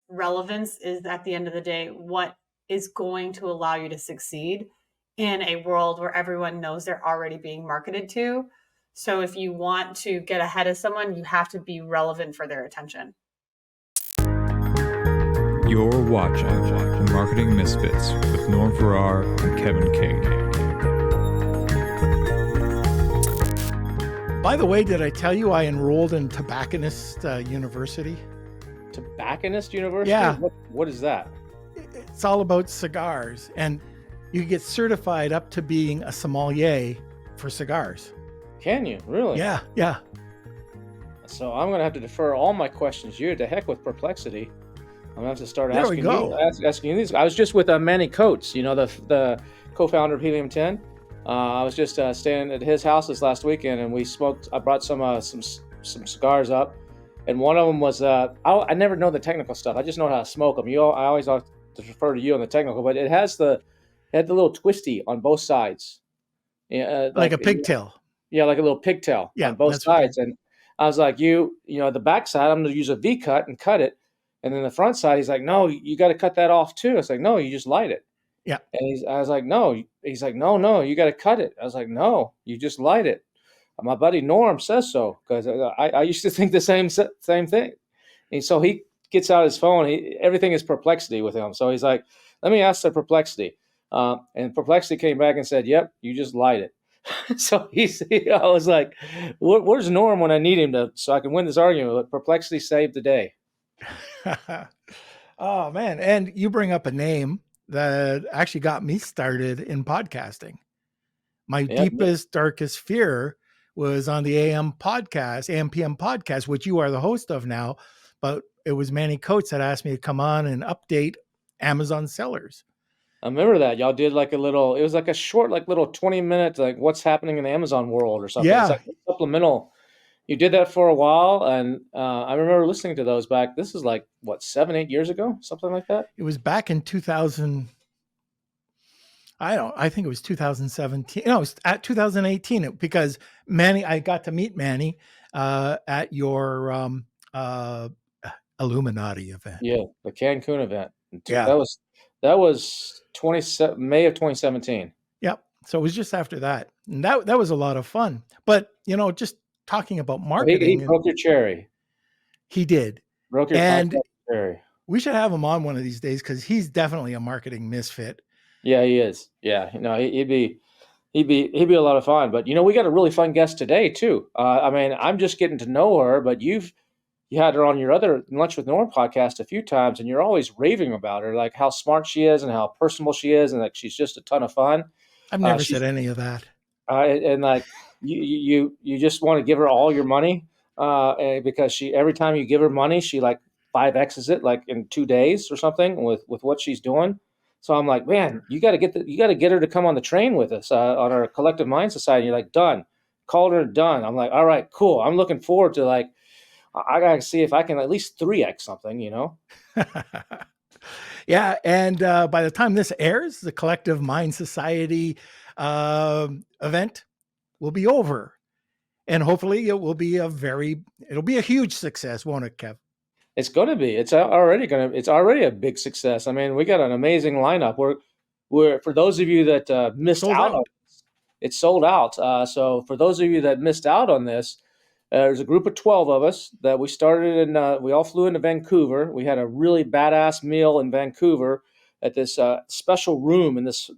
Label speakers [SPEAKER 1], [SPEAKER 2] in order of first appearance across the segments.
[SPEAKER 1] relevance is at the end of the day what is going to allow you to succeed in a world where everyone knows they're already being marketed to. So if you want to get ahead of someone, you have to be relevant for their attention.
[SPEAKER 2] You're watching the Marketing Misfits with Norm Farrar and Kevin King.
[SPEAKER 3] By the way, did I tell you I enrolled in Tobacconist University?
[SPEAKER 4] Tobacconist University?
[SPEAKER 3] Yeah.
[SPEAKER 4] What is that?
[SPEAKER 3] It's all about cigars, and you get certified up to being a sommelier for cigars.
[SPEAKER 4] Can you? Really?
[SPEAKER 3] Yeah.
[SPEAKER 4] So I'm going to have to defer all my questions to you. To heck with perplexity. I'm going to have to start asking you these. I was just with Manny Coates, the co-founder of Helium 10. I was just staying at his house this last weekend, and we smoked. I brought some cigars up, and one of them was I never know the technical stuff. I just know how to smoke them. I always have to refer to you on the technical, but it had the little twisty on both sides. Yeah,
[SPEAKER 3] like a pigtail.
[SPEAKER 4] Yeah, like a little pigtail on both sides. And I was like, the back side, I'm going to use a V cut and cut it. And then the front side, he's like, no, you got to cut that off too. I was like, no, you just light it.
[SPEAKER 3] Yeah.
[SPEAKER 4] And I was like, no. He's like, no, you got to cut it. I was like, no, you just light it. My buddy Norm says so, because I used to think the same thing. And so he gets out his phone. Everything is perplexity with him. So he's like, let me ask the perplexity. And perplexity came back and said, yep, you just light it. So I was like, where's Norm when I need him so I can win this argument? But perplexity saved the day.
[SPEAKER 3] Oh, man. And you bring up a name that actually got me started in podcasting. My deepest, darkest fear was on the AM PM podcast, which you are the host of now. But it was Manny Coates that asked me to come on and update Amazon sellers.
[SPEAKER 4] I remember that y'all did it was like a short, little 20-minute, what's happening in the Amazon world or something.
[SPEAKER 3] Yeah.
[SPEAKER 4] It's like supplemental. You did that for a while, and I remember listening to those back. This is 7-8 years ago, something like that.
[SPEAKER 3] It was back in 2000. I think it was 2017. No, it was at 2018 because I got to meet Manny at your Illuminati event.
[SPEAKER 4] Yeah, the Cancun event.
[SPEAKER 3] Yeah.
[SPEAKER 4] That was May of 2017.
[SPEAKER 3] Yep. So it was just after that. And that was a lot of fun. But, just talking about marketing.
[SPEAKER 4] He broke your cherry.
[SPEAKER 3] He did.
[SPEAKER 4] Broke your cherry.
[SPEAKER 3] We should have him on one of these days because he's definitely a marketing misfit.
[SPEAKER 4] Yeah, he is. Yeah. He'd be a lot of fun. But, we got a really fun guest today, too. I'm just getting to know her, but you had her on your other Lunch with Norm podcast a few times, and you're always raving about her, like how smart she is and how personable she is, and like she's just a ton of fun.
[SPEAKER 3] I've never said any of that.
[SPEAKER 4] And you just want to give her all your money because every time you give her money, she 5X's it in 2 days or something with what she's doing. So I'm like, man, you got to get her to come on the train with us on our Collective Mind Society. You're like, done. Called her, done. I'm like, all right, cool. I'm looking forward to I got to see if I can at least 3X something,
[SPEAKER 3] Yeah. And by the time this airs, the Collective Mind Society event will be over. And hopefully it'll be a huge success, won't it, Kev?
[SPEAKER 4] It's going to be. It's already a big success. I mean, we got an amazing lineup. We're for those of you that missed out on this, it's sold out. So for those of you that missed out on this, there's a group of 12 of us that we started we all flew into Vancouver. We had a really badass meal in Vancouver at this special room in this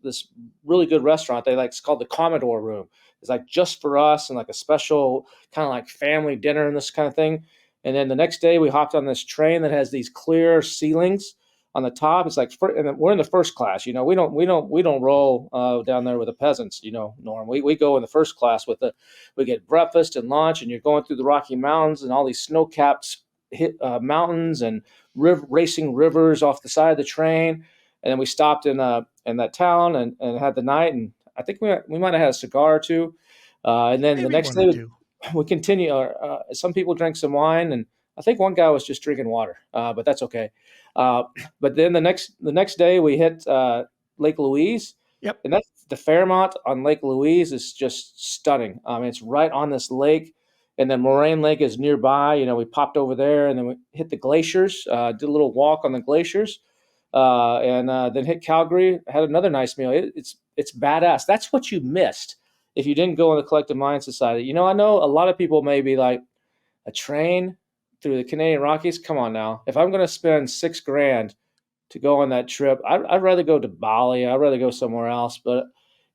[SPEAKER 4] really good restaurant. It's called the Commodore Room. It's just for us and a special kind of family dinner and this kind of thing. And then the next day we hopped on this train that has these clear ceilings on the top. It's and we're in the first class. We don't roll down there with the peasants. Norm. We go in the first class we get breakfast and lunch, and you're going through the Rocky Mountains and all these snow-capped mountains and racing rivers off the side of the train. And then we stopped in that town and had the night, and I think we might have had a cigar or two. And then the next day we continue. Some people drank some wine, and I think one guy was just drinking water, but that's okay. But then the next day we hit Lake Louise.
[SPEAKER 3] Yep.
[SPEAKER 4] And that's the Fairmont on Lake Louise is just stunning. It's right on this lake. And then Moraine Lake is nearby. We popped over there, and then we hit the glaciers, did a little walk on the glaciers, and then hit Calgary, had another nice meal. It's badass. That's what you missed if you didn't go on the Collective Mind Society. I know a lot of people may be like, a train through the Canadian Rockies? Come on now. If I'm going to spend $6,000 to go on that trip, I'd rather go to Bali. I'd rather go somewhere else. But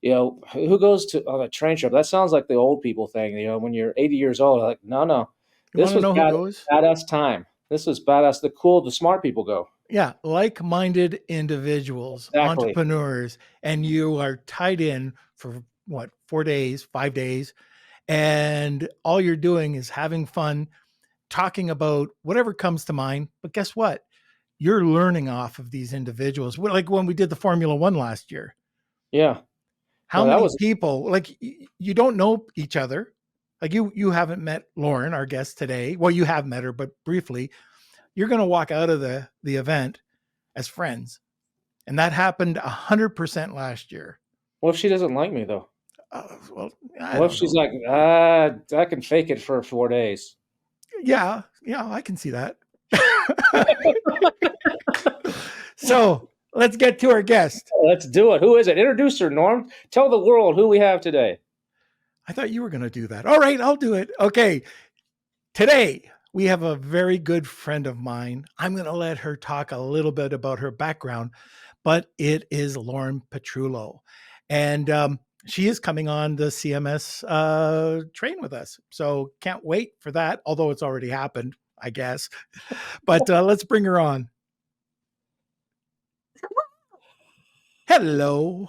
[SPEAKER 4] who goes on a train trip? That sounds like the old people thing. When you're 80 years old, like, no.
[SPEAKER 3] You
[SPEAKER 4] This
[SPEAKER 3] want to
[SPEAKER 4] was
[SPEAKER 3] know who goes?
[SPEAKER 4] badass time. This was badass. The smart people go.
[SPEAKER 3] Yeah, like-minded individuals,
[SPEAKER 4] Exactly.
[SPEAKER 3] entrepreneurs, and you are tied in for what, 4 days, 5 days, and all you're doing is having fun, talking about whatever comes to mind. But guess what? You're learning off of these individuals. Like when we did the Formula One last year.
[SPEAKER 4] Yeah.
[SPEAKER 3] How many people, like, you don't know each other. Like you haven't met Lauren, our guest today. Well, you have met her, but briefly. You're going to walk out of the event as friends. And that happened 100% last year.
[SPEAKER 4] What if she doesn't like me, though?
[SPEAKER 3] Well,
[SPEAKER 4] what if she's like, I can fake it for 4 days?
[SPEAKER 3] Yeah, I can see that. So let's get to our guest.
[SPEAKER 4] Let's do it. Who is it? Introduce her, Norm. Tell the world who we have today.
[SPEAKER 3] I thought you were going to do that. All right, I'll do it. Okay. Today, we have a very good friend of mine. I'm going to let her talk a little bit about her background, but it is Lauren Petrullo. And she is coming on the CMS train with us. So can't wait for that, although it's already happened, I guess. But let's bring her on. Hello.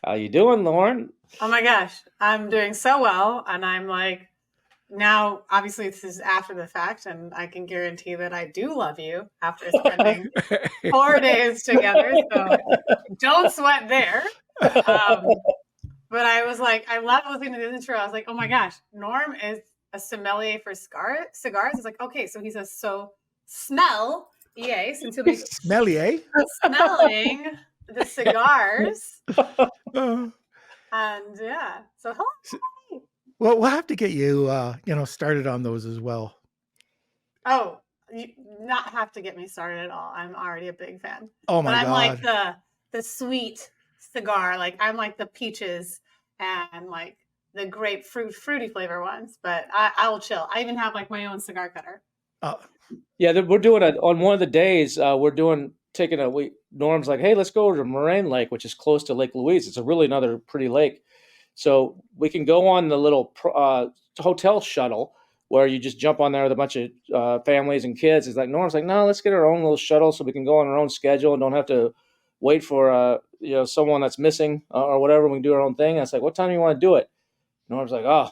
[SPEAKER 4] How you doing, Lauren?
[SPEAKER 1] Oh my gosh, I'm doing so well. And I'm like, now, obviously, this is after the fact, and I can guarantee that I do love you after spending 4 days together. So don't sweat there. But I was like, I love listening to the intro. I was like, oh my gosh, Norm is a sommelier for cigars. It's like, okay, so he's since he'll be
[SPEAKER 3] smelling
[SPEAKER 1] the cigars. And yeah, so hello.
[SPEAKER 3] Well, we'll have to get you, started on those as well.
[SPEAKER 1] Oh, you not have to get me started at all. I'm already a big fan.
[SPEAKER 3] Oh my God!
[SPEAKER 1] I'm like the sweet cigar. Like I'm like the peaches and like the grapefruit fruity flavor ones. But I will chill. I even have like my own cigar cutter.
[SPEAKER 4] Yeah, we're doing it on one of the days. Norm's like, hey, let's go to Moraine Lake, which is close to Lake Louise. It's really another pretty lake. So we can go on the little hotel shuttle where you just jump on there with a bunch of families and kids. It's like, Norm's like, no, let's get our own little shuttle so we can go on our own schedule and don't have to wait for someone that's missing or whatever. We can do our own thing. I was like, what time do you want to do it? Norm's like, oh,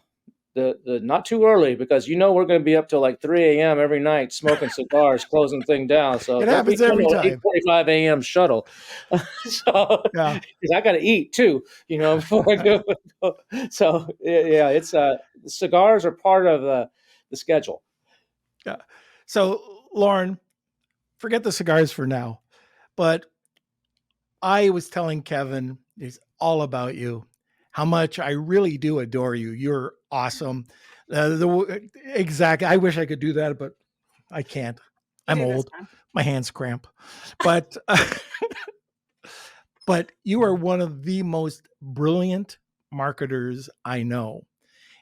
[SPEAKER 4] the not too early because we're going to be up till like 3 a.m. every night smoking cigars, closing thing down. So
[SPEAKER 3] it happens every time.
[SPEAKER 4] 8:45 a.m. shuttle. So yeah, because I got to eat too, before I go. So yeah, it's cigars are part of the schedule.
[SPEAKER 3] Yeah. So Lauren, forget the cigars for now, but I was telling Kevin, it's all about you. How much I really do adore you. You're awesome. Exactly. I wish I could do that, but I can't. I'm old. My hands cramp. But but you are one of the most brilliant marketers I know.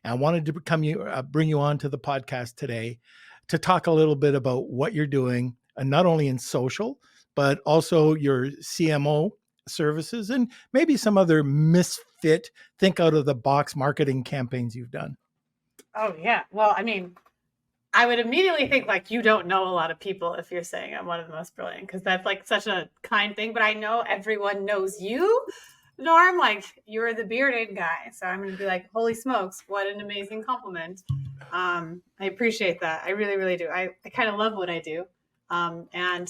[SPEAKER 3] And I wanted to bring you on to the podcast today to talk a little bit about what you're doing, and not only in social, but also your CMO services and maybe some other misfit, think out of the box marketing campaigns you've done.
[SPEAKER 1] Oh yeah. Well, I mean, I would immediately think like you don't know a lot of people if you're saying I'm one of the most brilliant, because that's like such a kind thing. But I know everyone knows you, Norm. Like you're the bearded guy, so I'm going to be like, holy smokes, what an amazing compliment. I appreciate that. I really, really do. I kind of love what I do. And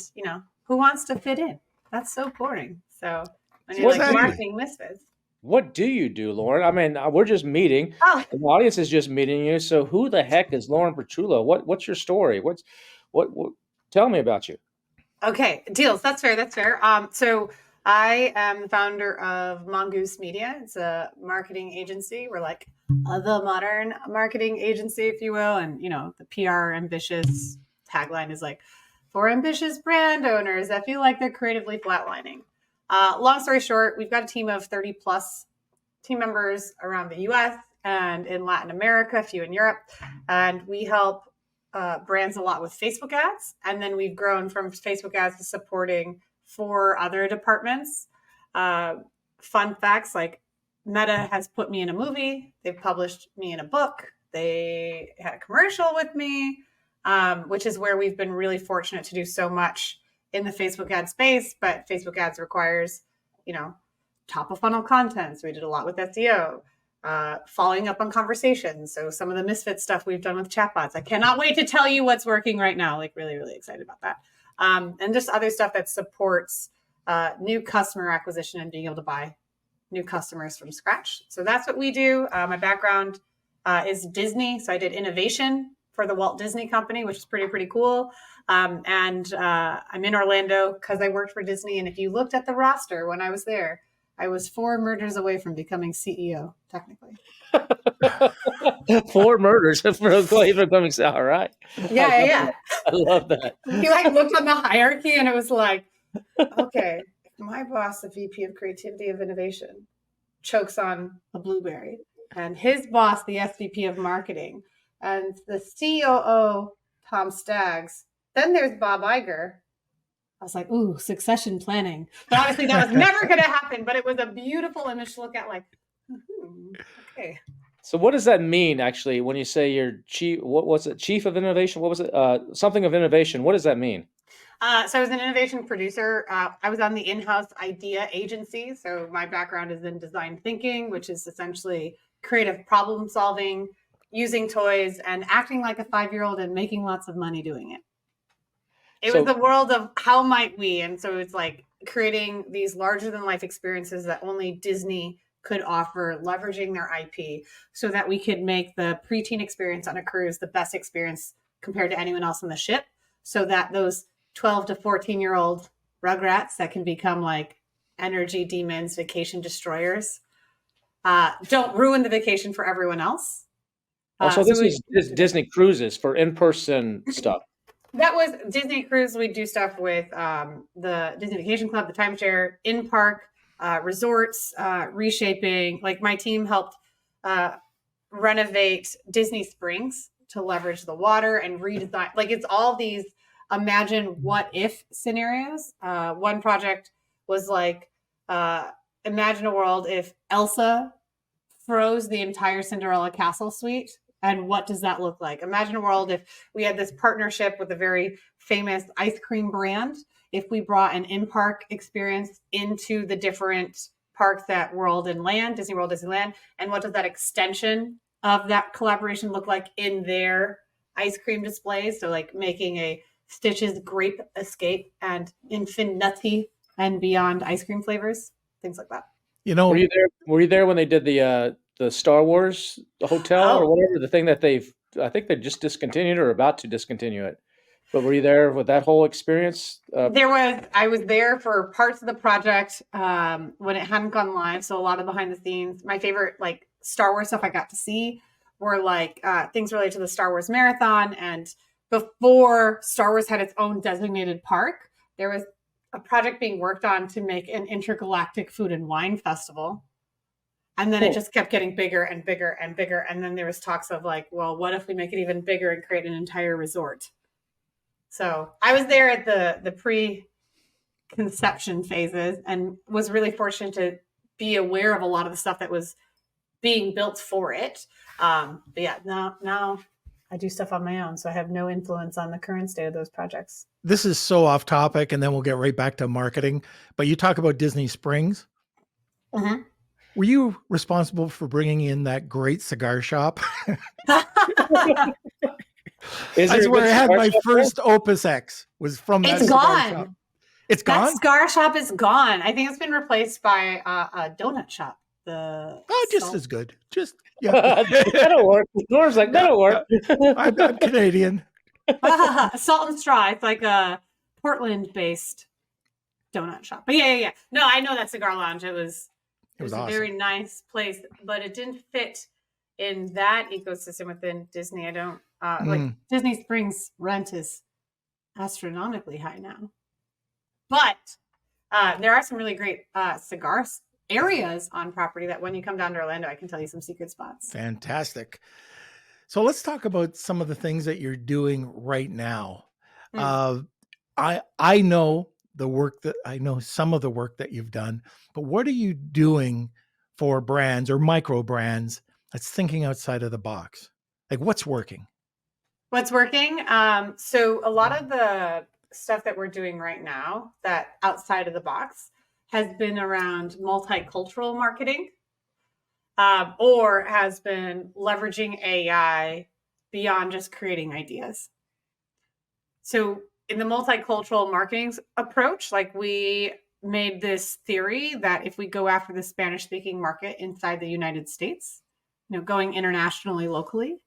[SPEAKER 1] who wants to fit in? That's so boring. So when you're like Marketing Misfits.
[SPEAKER 4] What do you do, Lauren? I mean, we're just meeting.
[SPEAKER 1] Oh.
[SPEAKER 4] The audience is just meeting you. So who the heck is Lauren Petrullo? What's your story? What tell me about you.
[SPEAKER 1] Okay, deals. That's fair. So I am the founder of Mongoose Media. It's a marketing agency. We're like the modern marketing agency, if you will. And, the PR ambitious tagline is like, for ambitious brand owners that feel like they're creatively flatlining. Long story short, we've got a team of 30 plus team members around the US and in Latin America, a few in Europe. And we help brands a lot with Facebook ads. And then we've grown from Facebook ads to supporting 4 other departments. Fun facts, like Meta has put me in a movie. They've published me in a book. They had a commercial with me, which is where we've been really fortunate to do so much in the Facebook ad space. But Facebook ads requires, top of funnel content. So we did a lot with SEO, following up on conversations. So some of the Misfit stuff we've done with chatbots. I cannot wait to tell you what's working right now. Like really, really excited about that. And just other stuff that supports new customer acquisition and being able to buy new customers from scratch. So that's what we do. My background is Disney. So I did innovation for the Walt Disney Company, which is pretty cool. And I'm in Orlando because I worked for Disney. And if you looked at the roster when I was there, I was 4 murders away from becoming CEO, technically.
[SPEAKER 4] 4 murders for becoming CEO. All right.
[SPEAKER 1] Yeah.
[SPEAKER 4] I love that.
[SPEAKER 1] He looked on the hierarchy and it was like, okay, if my boss, the VP of Creativity of Innovation, chokes on a blueberry, and his boss, the SVP of Marketing, and the COO, Tom Staggs, then there's Bob Iger. I was like, ooh, succession planning. But obviously that was never going to happen, but it was a beautiful image to look at, like, okay.
[SPEAKER 4] So what does that mean, actually, when you say you're chief, what was it, chief of innovation? What was it? Something of innovation. What does that mean?
[SPEAKER 1] So I was an innovation producer. I was on the in-house idea agency. So my background is in design thinking, which is essentially creative problem solving, using toys and acting like a 5-year-old and making lots of money doing it. It was the world of how might we. And so it's like creating these larger than life experiences that only Disney could offer, leveraging their IP so that we could make the preteen experience on a cruise the best experience compared to anyone else on the ship, so that those 12 to 14-year-old rugrats that can become like energy demons, vacation destroyers, don't ruin the vacation for everyone else.
[SPEAKER 4] So this is Disney Cruises for in-person stuff.
[SPEAKER 1] That was Disney Cruise. We do stuff with the Disney Vacation Club, the timeshare, in-park, resorts, reshaping. Like my team helped renovate Disney Springs to leverage the water and redesign. Like it's all these imagine what if scenarios. One project was like, imagine a world if Elsa froze the entire Cinderella castle suite. And what does that look like? Imagine a world if we had this partnership with a very famous ice cream brand. If we brought an in-park experience into the different parks at World and Land, Disney World, Disneyland, and what does that extension of that collaboration look like in their ice cream displays? So like making a Stitch's Grape Escape and Infinity and beyond ice cream flavors, things like that.
[SPEAKER 4] Were you there when they did the Star Wars hotel or whatever, the thing that I think they just discontinued or about to discontinue it. But were you there with that whole experience?
[SPEAKER 1] I was there for parts of the project when it hadn't gone live. So a lot of behind the scenes, my favorite like Star Wars stuff I got to see were like things related to the Star Wars marathon. And before Star Wars had its own designated park, there was a project being worked on to make an intergalactic food and wine festival. And then it just kept getting bigger and bigger and bigger. And then there was talks of like, well, what if we make it even bigger and create an entire resort? So I was there at the pre-conception phases and was really fortunate to be aware of a lot of the stuff that was being built for it. But yeah, now I do stuff on my own. So I have no influence on the current state of those projects.
[SPEAKER 3] This is so off topic, and then we'll get right back to marketing. But you talk about Disney Springs.
[SPEAKER 1] Mm-hmm.
[SPEAKER 3] Were you responsible for bringing in that great cigar shop? That's where I had my first Opus X. Was from that
[SPEAKER 1] It's
[SPEAKER 3] cigar
[SPEAKER 1] gone.
[SPEAKER 3] shop. It's gone?
[SPEAKER 1] That cigar shop is gone. I think it's been replaced by a donut shop.
[SPEAKER 3] Just as good.
[SPEAKER 4] That'll work. Norm's like, that'll work.
[SPEAKER 3] I'm Canadian.
[SPEAKER 1] Salt and Straw. It's like a Portland-based donut shop. But yeah. No, I know that cigar lounge. It was
[SPEAKER 3] awesome.
[SPEAKER 1] A very nice place, but it didn't fit in that ecosystem within Disney. I don't like Disney Springs rent is astronomically high now, but there are some really great cigar areas on property that when you come down to Orlando, I can tell you some secret spots.
[SPEAKER 3] Fantastic. So let's talk about some of the things that you're doing right now. I know some of the work that you've done, but what are you doing for brands or micro brands that's thinking outside of the box? Like what's working?
[SPEAKER 1] What's working? So a lot of the stuff that we're doing right now that outside of the box has been around multicultural marketing, or has been leveraging AI beyond just creating ideas. So in the multicultural marketing approach, like we made this theory that if we go after the Spanish speaking market inside the United States, going internationally, locally,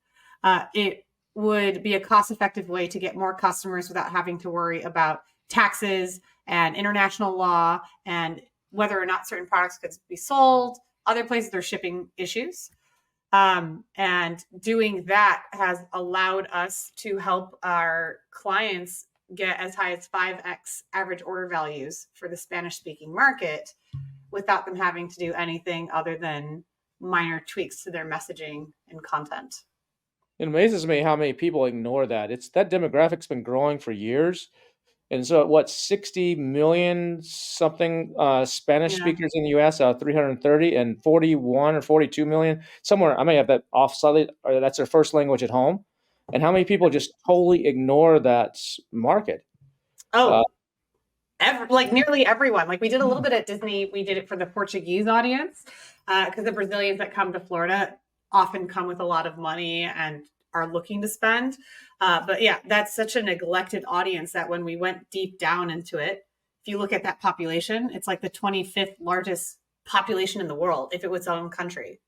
[SPEAKER 1] it would be a cost-effective way to get more customers without having to worry about taxes and international law and whether or not certain products could be sold. Other places, there's shipping issues. And doing that has allowed us to help our clients get as high as 5x average order values for the Spanish-speaking market without them having to do anything other than minor tweaks to their messaging and content.
[SPEAKER 4] It amazes me how many people ignore that. That demographic's been growing for years. And so 60 million something Spanish speakers in the US out of 330 and 41 or 42 million, somewhere, I may have that off slightly, or that's their first language at home. And how many people just totally ignore that market?
[SPEAKER 1] Like nearly everyone. Like we did a little bit at Disney. We did it for the Portuguese audience because the Brazilians that come to Florida often come with a lot of money and are looking to spend. But yeah, that's such a neglected audience that when we went deep down into it, if you look at that population, it's like the 25th largest population in the world if it was its own country.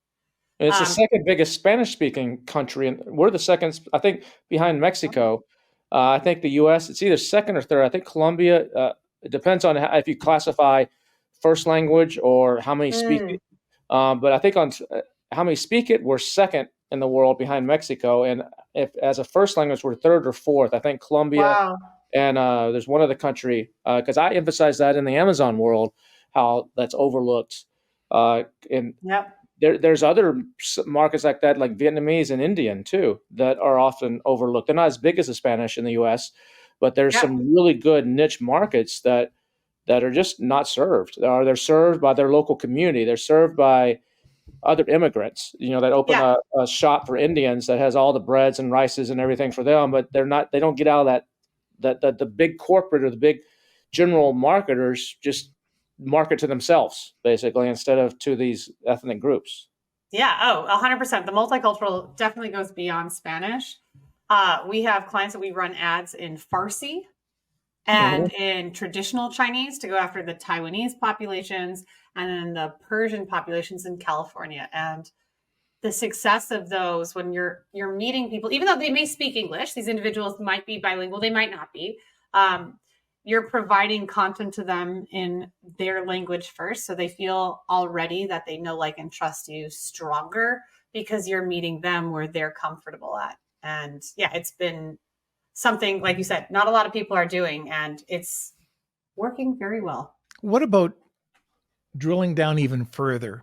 [SPEAKER 4] And it's the second biggest Spanish speaking country. And we're the second, I think, behind Mexico. I think the US, it's either second or third. I think Colombia, it depends on if you classify first language or how many speak it. But I think on how many speak it, we're second in the world behind Mexico. And if as a first language, we're third or fourth. I think Colombia.
[SPEAKER 1] Wow.
[SPEAKER 4] And there's one other country, because I emphasize that in the Amazon world, how that's overlooked. There's other markets like that, like Vietnamese and Indian too, that are often overlooked. They're not as big as the Spanish in the US, but there's some really good niche markets that are just not served. They're served by their local community. They're served by other immigrants, that open a shop for Indians that has all the breads and rices and everything for them, but they don't get out of that the big corporate or the big general marketers just market to themselves basically instead of to these ethnic groups.
[SPEAKER 1] Yeah. 100%. The multicultural definitely goes beyond Spanish. We have clients that we run ads in Farsi and in traditional Chinese to go after the Taiwanese populations and then the Persian populations in California. And the success of those when you're meeting people, even though they may speak English, these individuals might be bilingual, they might not be. You're providing content to them in their language first, so they feel already that they know, like, and trust you stronger because you're meeting them where they're comfortable at. And yeah, it's been something, like you said, not a lot of people are doing, and it's working very well.
[SPEAKER 3] What about drilling down even further?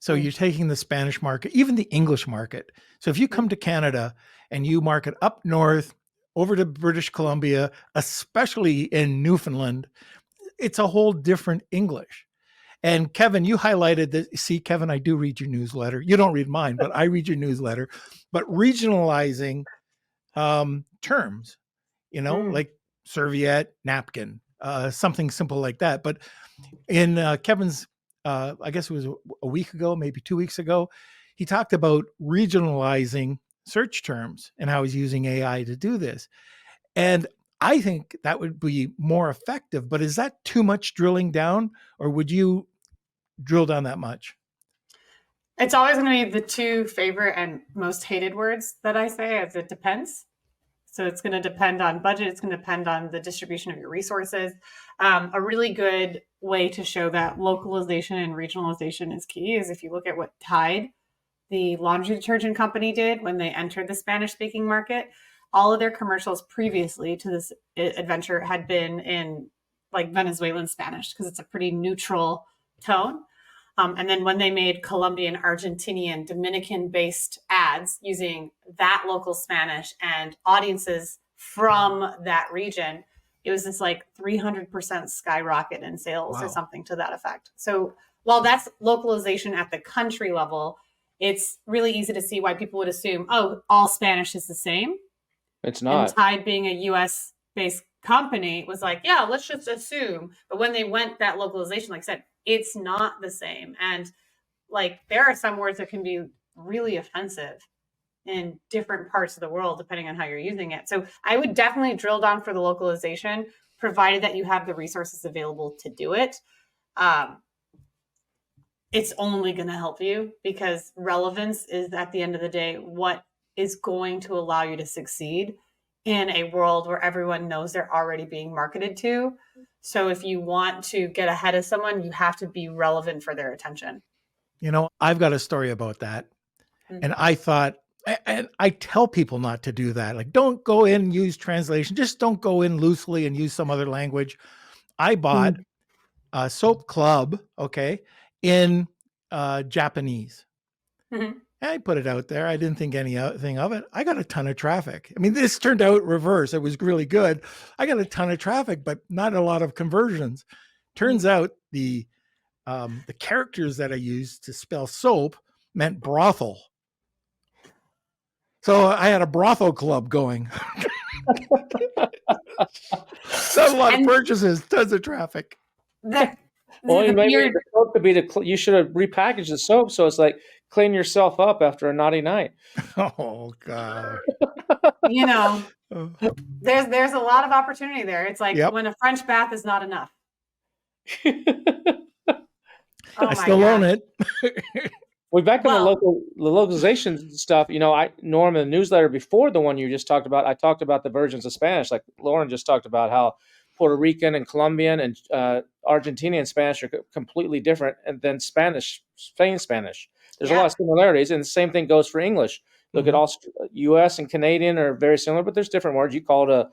[SPEAKER 3] So you're taking the Spanish market, even the English market. So if you come to Canada and you market up north, over to British Columbia, especially in Newfoundland, it's a whole different English. And Kevin, you highlighted that. See, Kevin, I do read your newsletter. You don't read mine, but I read your newsletter. But regionalizing terms, like serviette, napkin, something simple like that. But in Kevin's, I guess it was a week ago, maybe 2 weeks ago, he talked about regionalizing search terms and how he's using AI to do this. And I think that would be more effective, but is that too much drilling down, or would you drill down that much?
[SPEAKER 1] It's always going to be the two favorite and most hated words that I say, as it depends. So it's going to depend on budget. It's going to depend on the distribution of your resources. A really good way to show that localization and regionalization is key is if you look at what Tide, the laundry detergent company, did when they entered the Spanish speaking market. All of their commercials previously to this adventure had been in like Venezuelan Spanish because it's a pretty neutral tone. And then when they made Colombian, Argentinian, Dominican based ads using that local Spanish and audiences from that region, it was this like 300% skyrocket in sales or something to that effect. So while that's localization at the country level, it's really easy to see why people would assume, oh, all Spanish is the same.
[SPEAKER 4] It's not.
[SPEAKER 1] And Tide, being a US based company, was like, yeah, let's just assume. But when they went that localization, like I said, it's not the same. And like there are some words that can be really offensive in different parts of the world, depending on how you're using it. So I would definitely drill down for the localization, provided that you have the resources available to do it. It's only going to help you because relevance is, at the end of the day, what is going to allow you to succeed in a world where everyone knows they're already being marketed to. So if you want to get ahead of someone, you have to be relevant for their attention.
[SPEAKER 3] You know, I've got a story about that. And I thought, and I tell people not to do that. Like, don't go in and use translation. Just don't go in loosely and use some other language. I bought a soap club, okay, in Japanese. And I put it out there. I didn't think anything of it. I got a ton of traffic. I mean, this turned out reverse. It was really good. I got a ton of traffic, but not a lot of conversions. Turns out the characters that I used to spell soap meant brothel. So I had a brothel club going. Not a lot of purchases, tons of traffic.
[SPEAKER 4] Well, maybe the soap could be you should have repackaged the soap so it's like clean yourself up after a naughty night.
[SPEAKER 3] Oh God.
[SPEAKER 1] You know, there's a lot of opportunity there. It's like when a French bath is not enough.
[SPEAKER 3] I still own it.
[SPEAKER 4] We're back on the localization stuff. You know, Norm, in the newsletter before the one you just talked about, I talked about the versions of Spanish. Like Lauren just talked about how Puerto Rican and Colombian and Argentinian Spanish are completely different than Spain Spanish. There's a lot of similarities, and the same thing goes for English. Look at all U.S. and Canadian are very similar, but there's different words. You call it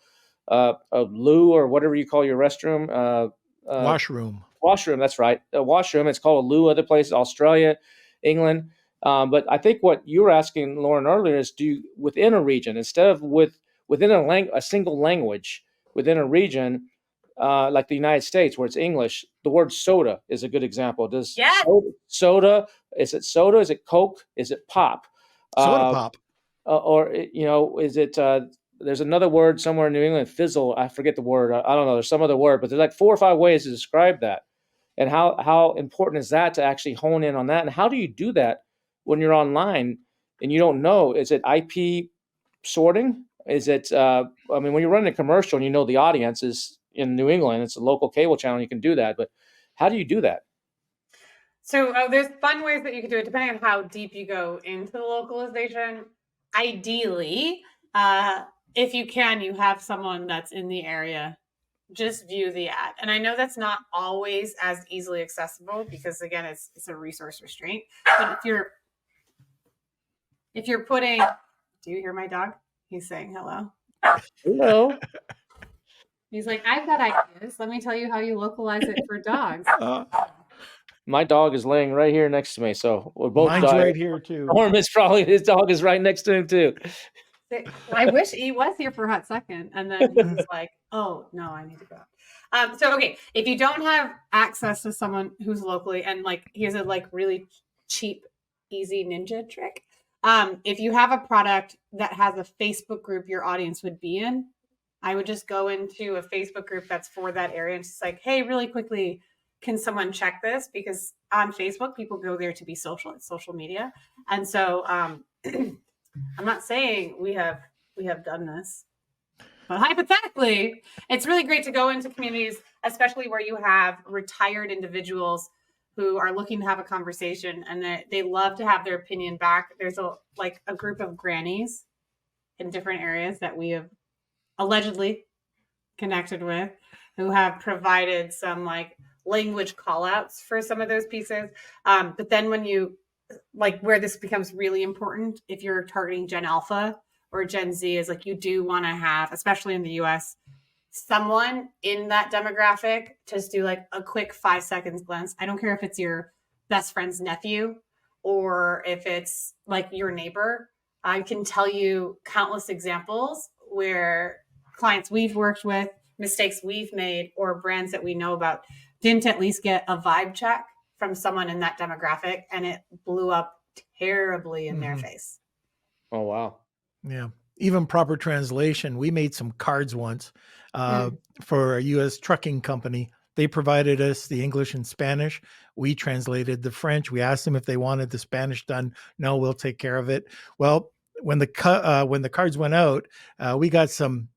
[SPEAKER 4] a loo or whatever you call your restroom.
[SPEAKER 3] Washroom.
[SPEAKER 4] Washroom, that's right. A washroom. It's called a loo other places, Australia, England. But I think what you were asking, Lauren, earlier is within a region, instead of within a single language, within a region, like the United States where it's English, the word soda is a good example. Soda, is it soda? Is it Coke? Is it pop?
[SPEAKER 3] Soda pop.
[SPEAKER 4] Or, is it, there's another word somewhere in New England, fizzle. I forget the word. I don't know. There's some other word, but there's like 4 or 5 ways to describe that. And how important is that to actually hone in on that? And how do you do that when you're online and you don't know? Is it IP sorting? Is it, when you're running a commercial and you know the audience is in New England, it's a local cable channel, you can do that. But how do you do that?
[SPEAKER 1] So there's fun ways that you can do it depending on how deep you go into the localization. Ideally, if you can, you have someone that's in the area just view the ad. And I know that's not always as easily accessible because, again, it's a resource restraint. But if you're putting, do you hear my dog? He's saying hello.
[SPEAKER 4] Hello.
[SPEAKER 1] He's like, I've got ideas. Let me tell you how you localize it for dogs.
[SPEAKER 4] My dog is laying right here next to me, so we're both.
[SPEAKER 3] Mine's right here too.
[SPEAKER 4] Norm is probably, his dog is right next to him too.
[SPEAKER 1] I wish he was here for a hot second, and then he was like, "Oh no, I need to go." Okay, if you don't have access to someone who's locally, and like here's a like really cheap, easy ninja trick. If you have a product that has a Facebook group your audience would be in, I would just go into a Facebook group that's for that area and just like, hey, really quickly, can someone check this? Because on Facebook, people go there to be social. It's social media. And so I'm not saying we have done this, but hypothetically, it's really great to go into communities, especially where you have retired individuals who are looking to have a conversation and they love to have their opinion back. There's a group of grannies in different areas that we have allegedly connected with who have provided some like language call outs for some of those pieces. But then when you like where this becomes really important, if you're targeting Gen Alpha or Gen Z, is like you do want to have, especially in the US, someone in that demographic just do like a quick 5 seconds glance. I don't care if it's your best friend's nephew or if it's like your neighbor. I can tell you countless examples where clients we've worked with, mistakes we've made, or brands that we know about didn't at least get a vibe check from someone in that demographic, and it blew up terribly in their face.
[SPEAKER 4] Oh, wow.
[SPEAKER 3] Yeah. Even proper translation. We made some cards once for a U.S. trucking company. They provided us the English and Spanish. We translated the French. We asked them if they wanted the Spanish done. No, we'll take care of it. Well, when the cards went out, we got some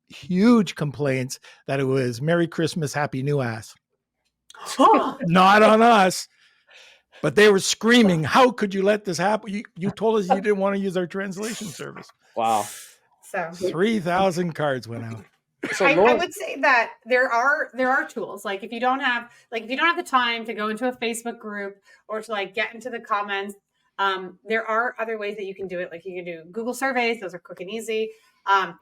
[SPEAKER 3] huge complaints that it was Merry Christmas, Happy New Ass. Not on us. But they were screaming, how could you let this happen? You told us you didn't want to use our translation service.
[SPEAKER 4] Wow.
[SPEAKER 1] So
[SPEAKER 3] 3,000 cards went out.
[SPEAKER 4] So
[SPEAKER 1] I would say that there are tools. Like if you don't have the time to go into a Facebook group or to like get into the comments, there are other ways that you can do it. Like you can do Google surveys. Those are quick and easy.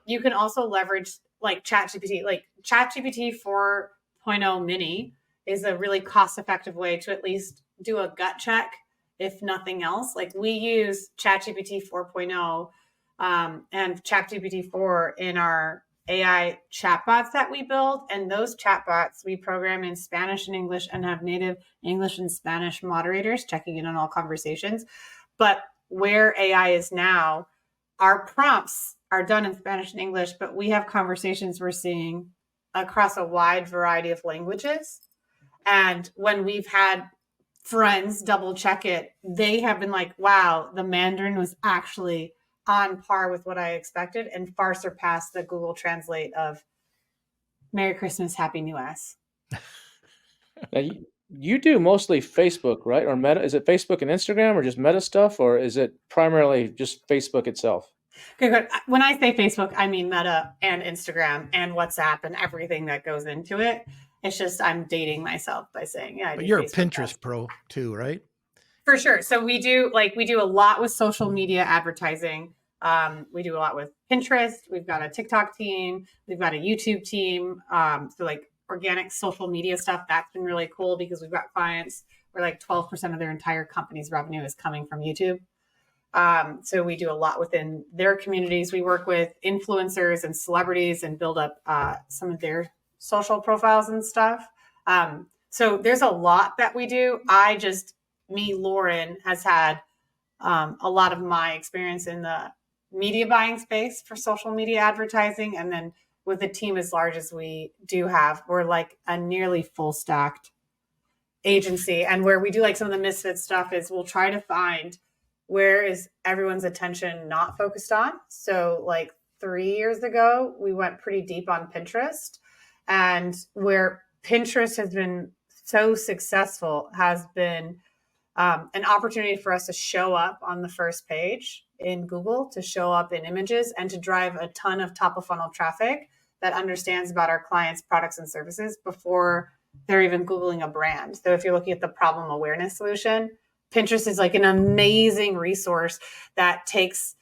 [SPEAKER 1] You can also leverage like ChatGPT. Like ChatGPT 4.0 mini is a really cost-effective way to at least do a gut check, if nothing else. Like we use ChatGPT 4.0 and ChatGPT 4 in our AI chatbots that we build. And those chatbots we program in Spanish and English and have native English and Spanish moderators checking in on all conversations. But where AI is now, our prompts are done in Spanish and English, but we have conversations we're seeing across a wide variety of languages. And when we've had friends double check it, they have been like, wow, the Mandarin was actually on par with what I expected and far surpassed the Google Translate of Merry Christmas, Happy New Ass.
[SPEAKER 4] Now you do mostly Facebook, right? Or Meta? Is it Facebook and Instagram or just Meta stuff? Or is it primarily just Facebook itself?
[SPEAKER 1] Okay, good. When I say Facebook, I mean Meta and Instagram and WhatsApp and everything that goes into it. It's just I'm dating myself by saying, yeah.
[SPEAKER 3] But you're Facebook a Pinterest pro too, right?
[SPEAKER 1] For sure. So we do a lot with social media advertising. We do a lot with Pinterest. We've got a TikTok team. We've got a YouTube team. So like organic social media stuff, that's been really cool because we've got clients where like 12% of their entire company's revenue is coming from YouTube. So we do a lot within their communities. We work with influencers and celebrities and build up some of their social profiles and stuff. So there's a lot that we do. Lauren, has had a lot of my experience in the media buying space for social media advertising. And then with a team as large as we do have, we're like a nearly full stacked agency. And where we do like some of the Misfit stuff is we'll try to find where is everyone's attention not focused on. So like 3 years ago, we went pretty deep on Pinterest, and where Pinterest has been so successful has been an opportunity for us to show up on the first page in Google, to show up in images, and to drive a ton of top of funnel traffic that understands about our clients' products and services before they're even Googling a brand. So if you're looking at the problem awareness solution, Pinterest is like an amazing resource that takes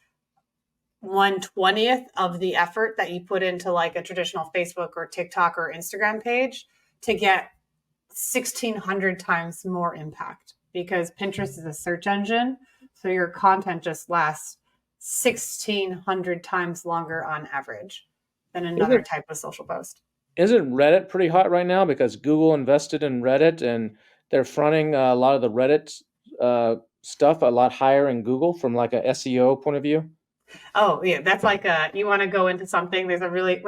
[SPEAKER 1] 1/20th of the effort that you put into like a traditional Facebook or TikTok or Instagram page to get 1,600 times more impact, because Pinterest is a search engine. So your content just lasts 1,600 times longer on average than another type of social post.
[SPEAKER 4] Isn't Reddit pretty hot right now because Google invested in Reddit and they're fronting a lot of the Reddit stuff a lot higher in Google from like a SEO point of view?
[SPEAKER 1] Oh yeah, that's like you want to go into something. There's a really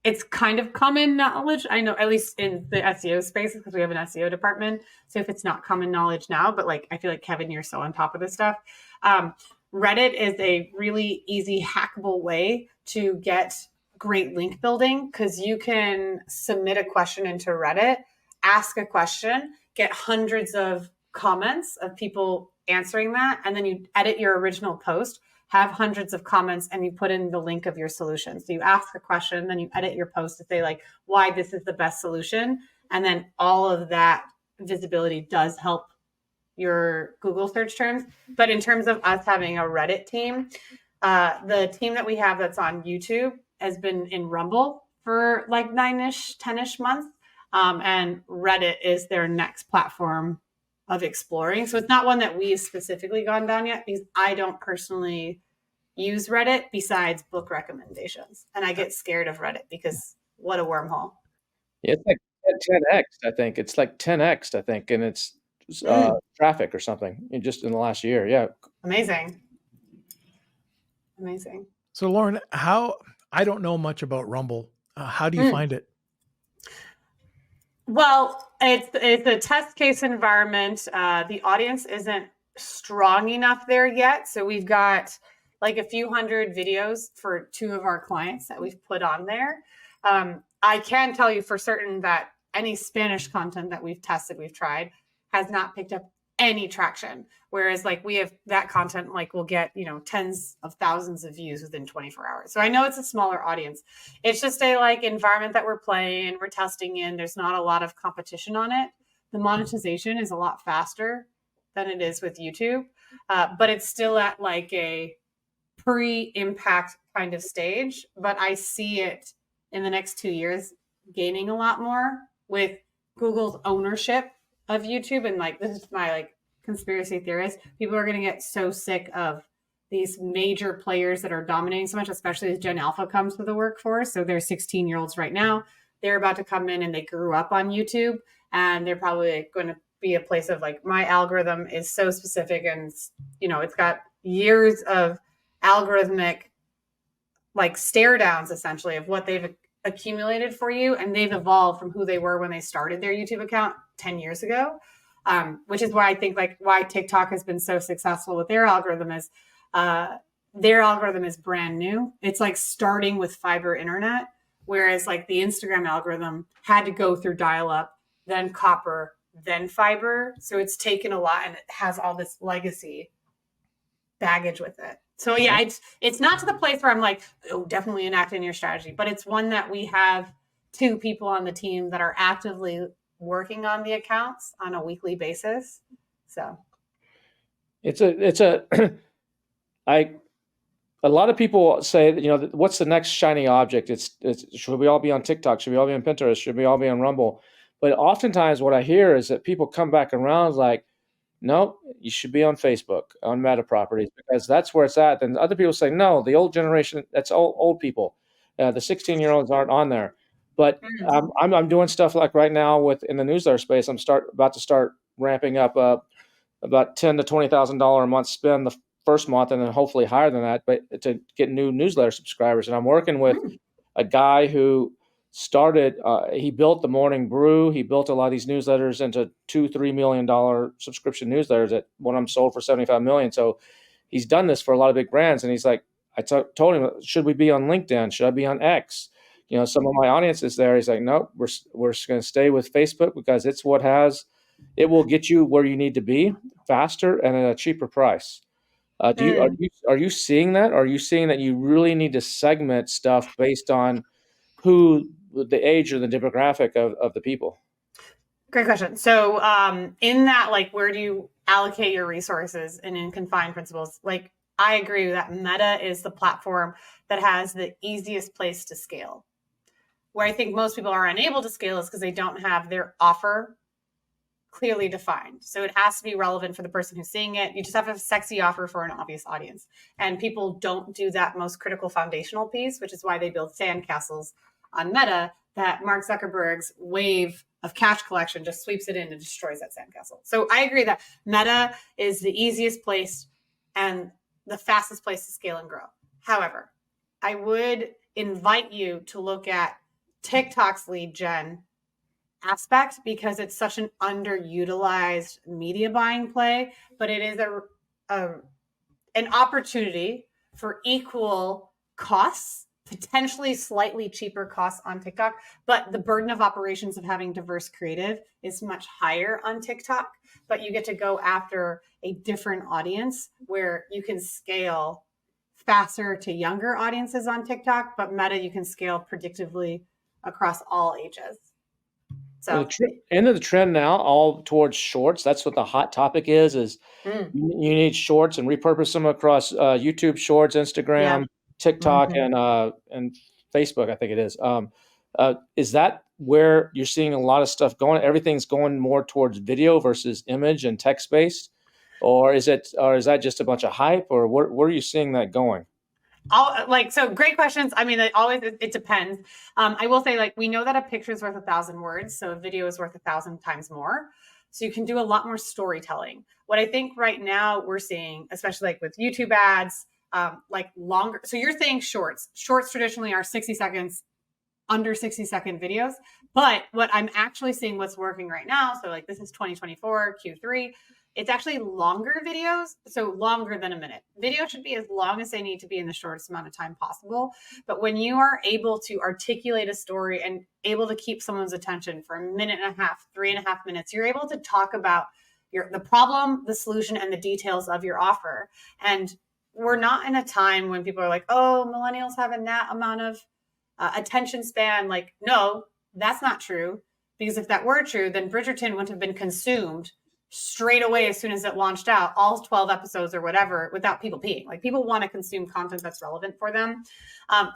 [SPEAKER 1] it's kind of common knowledge. I know, at least in the SEO space, because we have an SEO department. So if it's not common knowledge now, but like I feel like Kevin, you're so on top of this stuff. Reddit is a really easy hackable way to get great link building, because you can submit a question into Reddit, ask a question, get hundreds of comments of people answering that, and then you edit your original post, have hundreds of comments, and you put in the link of your solution. So you ask a question, then you edit your post to say like why this is the best solution. And then all of that visibility does help your Google search terms. But in terms of us having a Reddit team, the team that we have that's on YouTube has been in Rumble for like 9-ish, 10-ish months. And Reddit is their next platform of exploring. So it's not one that we've specifically gone down yet, because I don't personally use Reddit besides book recommendations. And I get scared of Reddit because what a wormhole.
[SPEAKER 4] Yeah, it's like 10x, I think. It's like 10x, I think, and it's traffic or something just in the last year. Yeah.
[SPEAKER 1] Amazing.
[SPEAKER 3] So Lauren, I don't know much about Rumble. How do you find it?
[SPEAKER 1] Well, it's a test case environment. The audience isn't strong enough there yet. So we've got like a few hundred videos for 2 of our clients that we've put on there. I can tell you for certain that any Spanish content that we've tested, we've tried, has not picked up any traction. Whereas like we have that content, like we'll get, tens of thousands of views within 24 hours. So I know it's a smaller audience. It's just a like environment that we're playing, we're testing in. There's not a lot of competition on it. The monetization is a lot faster than it is with YouTube. But it's still at like a pre-impact kind of stage. But I see it in the next 2 years gaining a lot more with Google's ownership of YouTube. And like, this is my like conspiracy theorist. People are going to get so sick of these major players that are dominating so much, especially as Gen Alpha comes to the workforce. So they're 16-year-olds right now. They're about to come in and they grew up on YouTube, and they're probably going to be a place of like, my algorithm is so specific, and it's got years of algorithmic like stare downs essentially of what they've accumulated for you, and they've evolved from who they were when they started their YouTube account 10 years ago, which is why I think like why TikTok has been so successful with their algorithm is brand new. It's like starting with fiber internet, whereas like the Instagram algorithm had to go through dial-up, then copper, then fiber. So it's taken a lot, and it has all this legacy baggage with it. So yeah, it's not to the place where I'm like, oh, definitely enact in your strategy, but it's one that we have 2 people on the team that are actively working on the accounts on a weekly basis. So
[SPEAKER 4] a lot of people say that, what's the next shiny object? It's should we all be on TikTok? Should we all be on Pinterest? Should we all be on Rumble? But oftentimes what I hear is that people come back around like, no, you should be on Facebook, on Meta properties, because that's where it's at. And other people say, no, the old generation, that's old people. The 16-year-olds aren't on there. But I'm doing stuff like right now in the newsletter space. I'm about to start ramping up about $10,000 to $20,000 a month spend the first month, and then hopefully higher than that, but to get new newsletter subscribers. And I'm working with a guy who started, he built the Morning Brew. He built a lot of these newsletters into $2-3 million subscription newsletters that one of them sold for 75 million. So he's done this for a lot of big brands. And he's like, I told him, should we be on LinkedIn? Should I be on X? Some of my audience is there. He's like, no, we're going to stay with Facebook because it will get you where you need to be faster and at a cheaper price. Are you seeing that? Are you seeing that you really need to segment stuff based on who the age or the demographic of the people?
[SPEAKER 1] Great question. So in that, like, where do you allocate your resources and in confined principles? Like, I agree that Meta is the platform that has the easiest place to scale. Where I think most people are unable to scale is because they don't have their offer clearly defined. So it has to be relevant for the person who's seeing it. You just have a sexy offer for an obvious audience. And people don't do that most critical foundational piece, which is why they build sandcastles on Meta that Mark Zuckerberg's wave of cash collection just sweeps it in and destroys that sandcastle. So I agree that Meta is the easiest place and the fastest place to scale and grow. However, I would invite you to look at TikTok's lead gen aspect because it's such an underutilized media buying play, but it is an opportunity for equal costs, potentially slightly cheaper costs on TikTok, but the burden of operations of having diverse creative is much higher on TikTok, but you get to go after a different audience where you can scale faster to younger audiences on TikTok, but Meta, you can scale predictively across all ages. So
[SPEAKER 4] end of the trend now, all towards shorts. That's what the hot topic is you need shorts and repurpose them across YouTube Shorts, Instagram, TikTok, and Facebook. I think it is. Is that where you're seeing a lot of stuff going? Everything's going more towards video versus image and text based, or is that just a bunch of hype, or where are you seeing that going?
[SPEAKER 1] So great questions. I mean, it depends. I will say, like, we know that a picture is worth 1,000 words, so a video is worth 1,000 times more. So you can do a lot more storytelling. What I think right now we're seeing, especially like with YouTube ads, like longer. So you're saying shorts. Shorts traditionally are 60 seconds, under 60-second videos. But what I'm actually seeing what's working right now, so like this is 2024 Q3, it's actually longer videos, so longer than a minute. Video should be as long as they need to be in the shortest amount of time possible. But when you are able to articulate a story and able to keep someone's attention for a minute and a half, 3.5 minutes, you're able to talk about the problem, the solution, and the details of your offer. And we're not in a time when people are like, oh, millennials have a that amount of attention span. Like, no, that's not true. Because if that were true, then Bridgerton wouldn't have been consumed straight away as soon as it launched out, all 12 episodes or whatever, without people peeing. Like, people want to consume content that's relevant for them.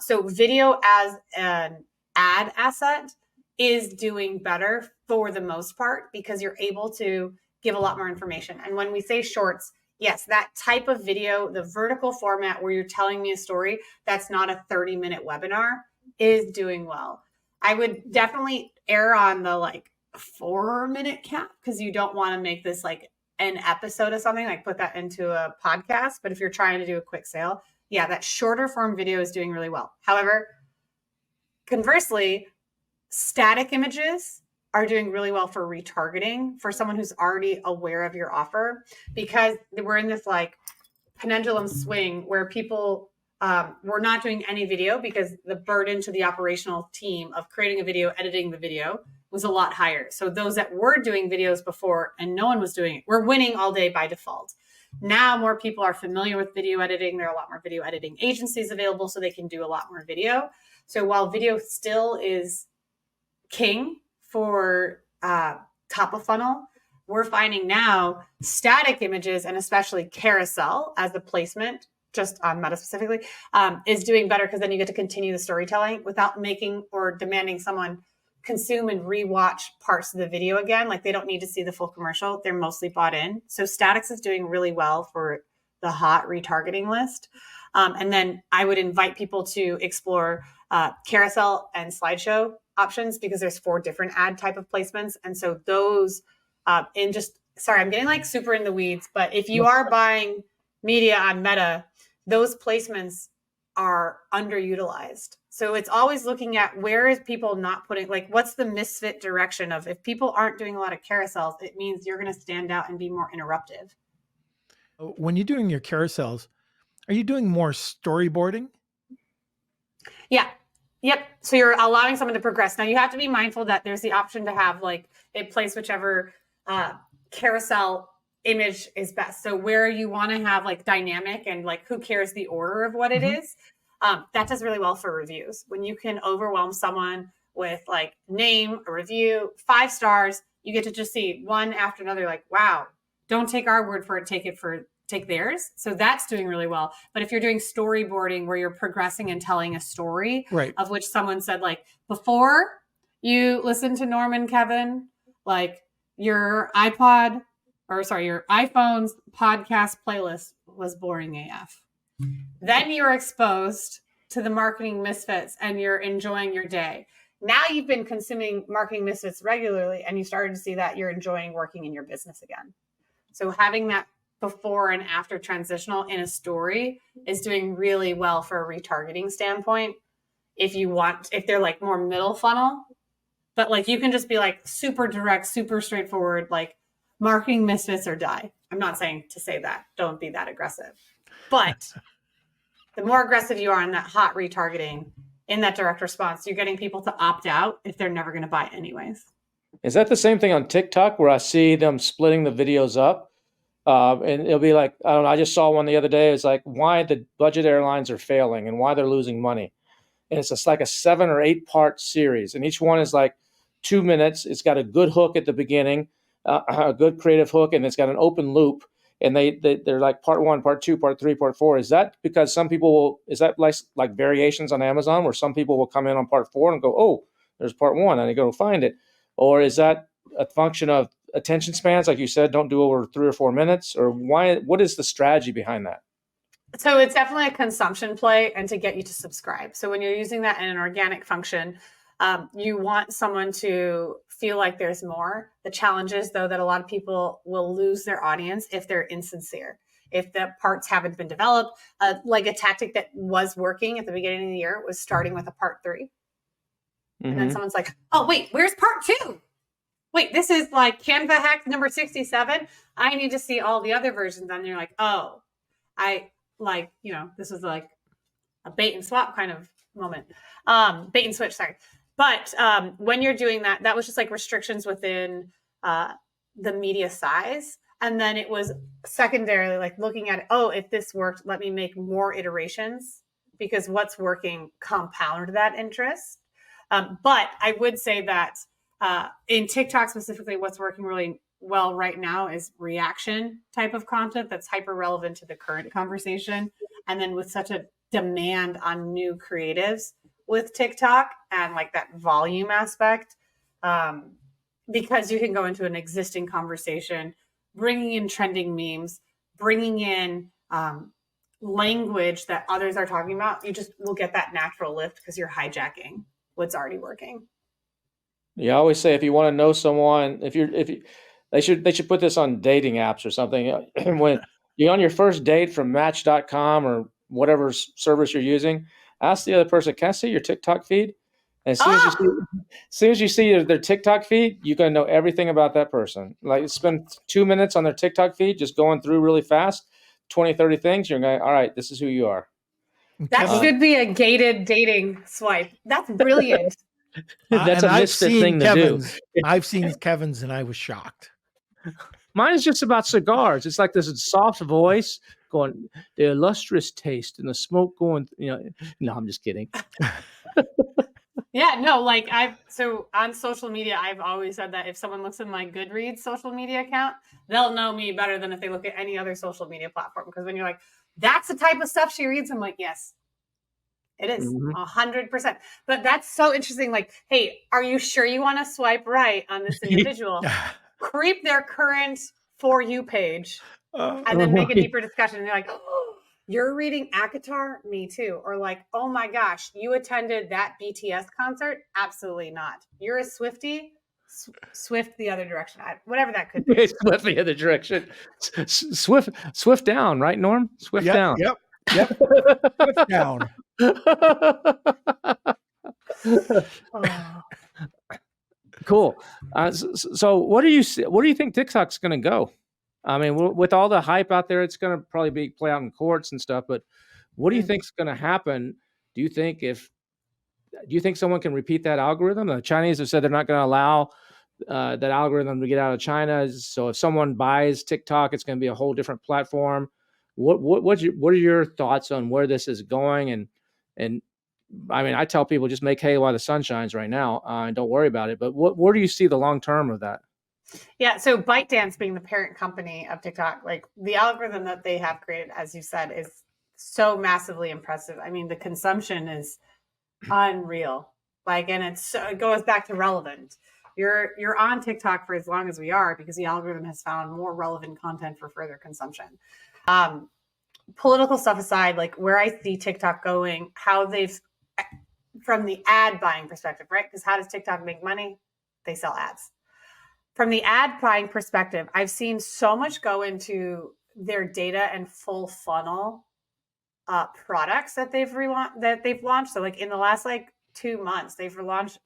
[SPEAKER 1] So video as an ad asset is doing better for the most part because you're able to give a lot more information. And when we say shorts, yes, that type of video, the vertical format where you're telling me a story that's not a 30-minute webinar, is doing well. I would definitely err on the 4-minute cap because you don't want to make this like an episode of something, like put that into a podcast. But if you're trying to do a quick sale, yeah, that shorter form video is doing really well. However, conversely, static images are doing really well for retargeting for someone who's already aware of your offer, because we're in this like pendulum swing where people were not doing any video because the burden to the operational team of creating a video, editing the video was a lot higher. So those that were doing videos before and no one was doing it, were winning all day by default. Now more people are familiar with video editing. There are a lot more video editing agencies available, so they can do a lot more video. So while video still is king for top of funnel, we're finding now static images, and especially carousel as the placement, just on Meta specifically, is doing better because then you get to continue the storytelling without making or demanding someone consume and rewatch parts of the video again. Like, they don't need to see the full commercial. They're mostly bought in. So statics is doing really well for the hot retargeting list. And then I would invite people to explore carousel and slideshow options, because there's 4 different ad type of placements. And so those I'm getting like super in the weeds, but if you are buying media on Meta, those placements are underutilized. So it's always looking at where is people not putting, like, what's the misfit direction of, if people aren't doing a lot of carousels, it means you're going to stand out and be more interruptive.
[SPEAKER 3] When you're doing your carousels, are you doing more storyboarding?
[SPEAKER 1] Yeah. Yep. So you're allowing someone to progress. Now you have to be mindful that there's the option to have like it place whichever carousel image is best. So where you want to have like dynamic and like who cares the order of what it is, that does really well for reviews. When you can overwhelm someone with like name, a review, 5 stars, you get to just see one after another, like, wow, don't take our word for it, take theirs. So that's doing really well. But if you're doing storyboarding where you're progressing and telling a story,
[SPEAKER 3] right,
[SPEAKER 1] of which someone said, like, before you listen to Norman, Kevin, like your iPhone's podcast playlist was boring AF. Then you're exposed to the Marketing Misfits and you're enjoying your day. Now you've been consuming Marketing Misfits regularly and you started to see that you're enjoying working in your business again. So having that before and after transitional in a story is doing really well for a retargeting standpoint. If they're like more middle funnel, but like you can just be like super direct, super straightforward, like Marketing Misfits or die. I'm not saying to say that. Don't be that aggressive. But the more aggressive you are in that hot retargeting, in that direct response, you're getting people to opt out if they're never going to buy anyways.
[SPEAKER 4] Is that the same thing on TikTok where I see them splitting the videos up? And it'll be like, I don't know, I just saw one the other day. It's like why the budget airlines are failing and why they're losing money. And it's just like a 7 or 8 part series. And each one is like 2 minutes. It's got a good hook at the beginning, a good creative hook, and it's got an open loop. And they're like part 1, part 2, part 3, part 4. Is that because some people will, is that like variations on Amazon where some people will come in on part 4 and go, oh, there's part 1, and they go find it? Or is that a function of attention spans, like you said, don't do over 3 or 4 minutes? Or why? What is the strategy behind that?
[SPEAKER 1] So it's definitely a consumption play and to get you to subscribe. So when you're using that in an organic function, you want someone to feel like there's more. The challenge is, though, that a lot of people will lose their audience if they're insincere, if the parts haven't been developed. Like a tactic that was working at the beginning of the year was starting with a part 3. And then someone's like, oh, wait, where's part 2? Wait, this is like Canva hack number 67. I need to see all the other versions. And you're like, oh, I like, this is like a bait and swap kind of moment. Bait and switch, sorry. But when you're doing that, that was just like restrictions within the media size. And then it was secondarily like looking at, oh, if this worked, let me make more iterations, because what's working compound that interest. But I would say that in TikTok specifically, what's working really well right now is reaction type of content that's hyper relevant to the current conversation. And then with such a demand on new creatives with TikTok and like that volume aspect, because you can go into an existing conversation, bringing in trending memes, bringing in language that others are talking about, you just will get that natural lift because you're hijacking what's already working.
[SPEAKER 4] Yeah, I always say if you want to know someone, if you they should put this on dating apps or something. When you're on your first date from Match.com or whatever service you're using, ask the other person, "Can I see your TikTok feed?" And as soon as you see their TikTok feed, you're gonna know everything about that person. Like spend 2 minutes on their TikTok feed, just going through really fast, 20, 30 things. You're going, all right, this is who you are.
[SPEAKER 1] That should be a gated dating swipe. That's brilliant.
[SPEAKER 4] That's a misfit thing to do.
[SPEAKER 3] I've seen Kevin's and I was shocked.
[SPEAKER 4] Mine is just about cigars. It's like this soft voice going, the illustrious taste and the smoke going, no, I'm just kidding.
[SPEAKER 1] Yeah, no, like so on social media, I've always said that if someone looks at my Goodreads social media account, they'll know me better than if they look at any other social media platform. Because when you're like, that's the type of stuff she reads, I'm like, yes, it is 100%. But that's so interesting. Like, hey, are you sure you want to swipe right on this individual? Creep their current For You page and then make a deeper discussion. And they're like, oh, you're reading Akatar? Me too. Or like, oh my gosh, you attended that BTS concert? Absolutely not. You're a Swiftie? Swift the other direction. Whatever that could be.
[SPEAKER 4] Swift the other direction. Swift down, right, Norm? Swift down.
[SPEAKER 3] Yep. Swift down.
[SPEAKER 4] Cool. So what do you think TikTok's going to go? I mean, with all the hype out there, it's going to probably play out in courts and stuff. But what do you think's going to happen? Do you think someone can repeat that algorithm? The Chinese have said they're not going to allow that algorithm to get out of China. So if someone buys TikTok, it's going to be a whole different platform. What are your thoughts on where this is going? And I mean, I tell people just make hay while the sun shines right now, and don't worry about it. But where do you see the long term of that?
[SPEAKER 1] Yeah, so ByteDance being the parent company of TikTok, like the algorithm that they have created, as you said, is so massively impressive. I mean, the consumption is unreal. Like, and it goes back to relevant. You're on TikTok for as long as we are because the algorithm has found more relevant content for further consumption. Political stuff aside, like where I see TikTok going, how they've, from the ad buying perspective, right? Because how does TikTok make money? They sell ads. From the ad buying perspective, I've seen so much go into their data and full funnel products that they've launched. So like in the last 2 months, they've launched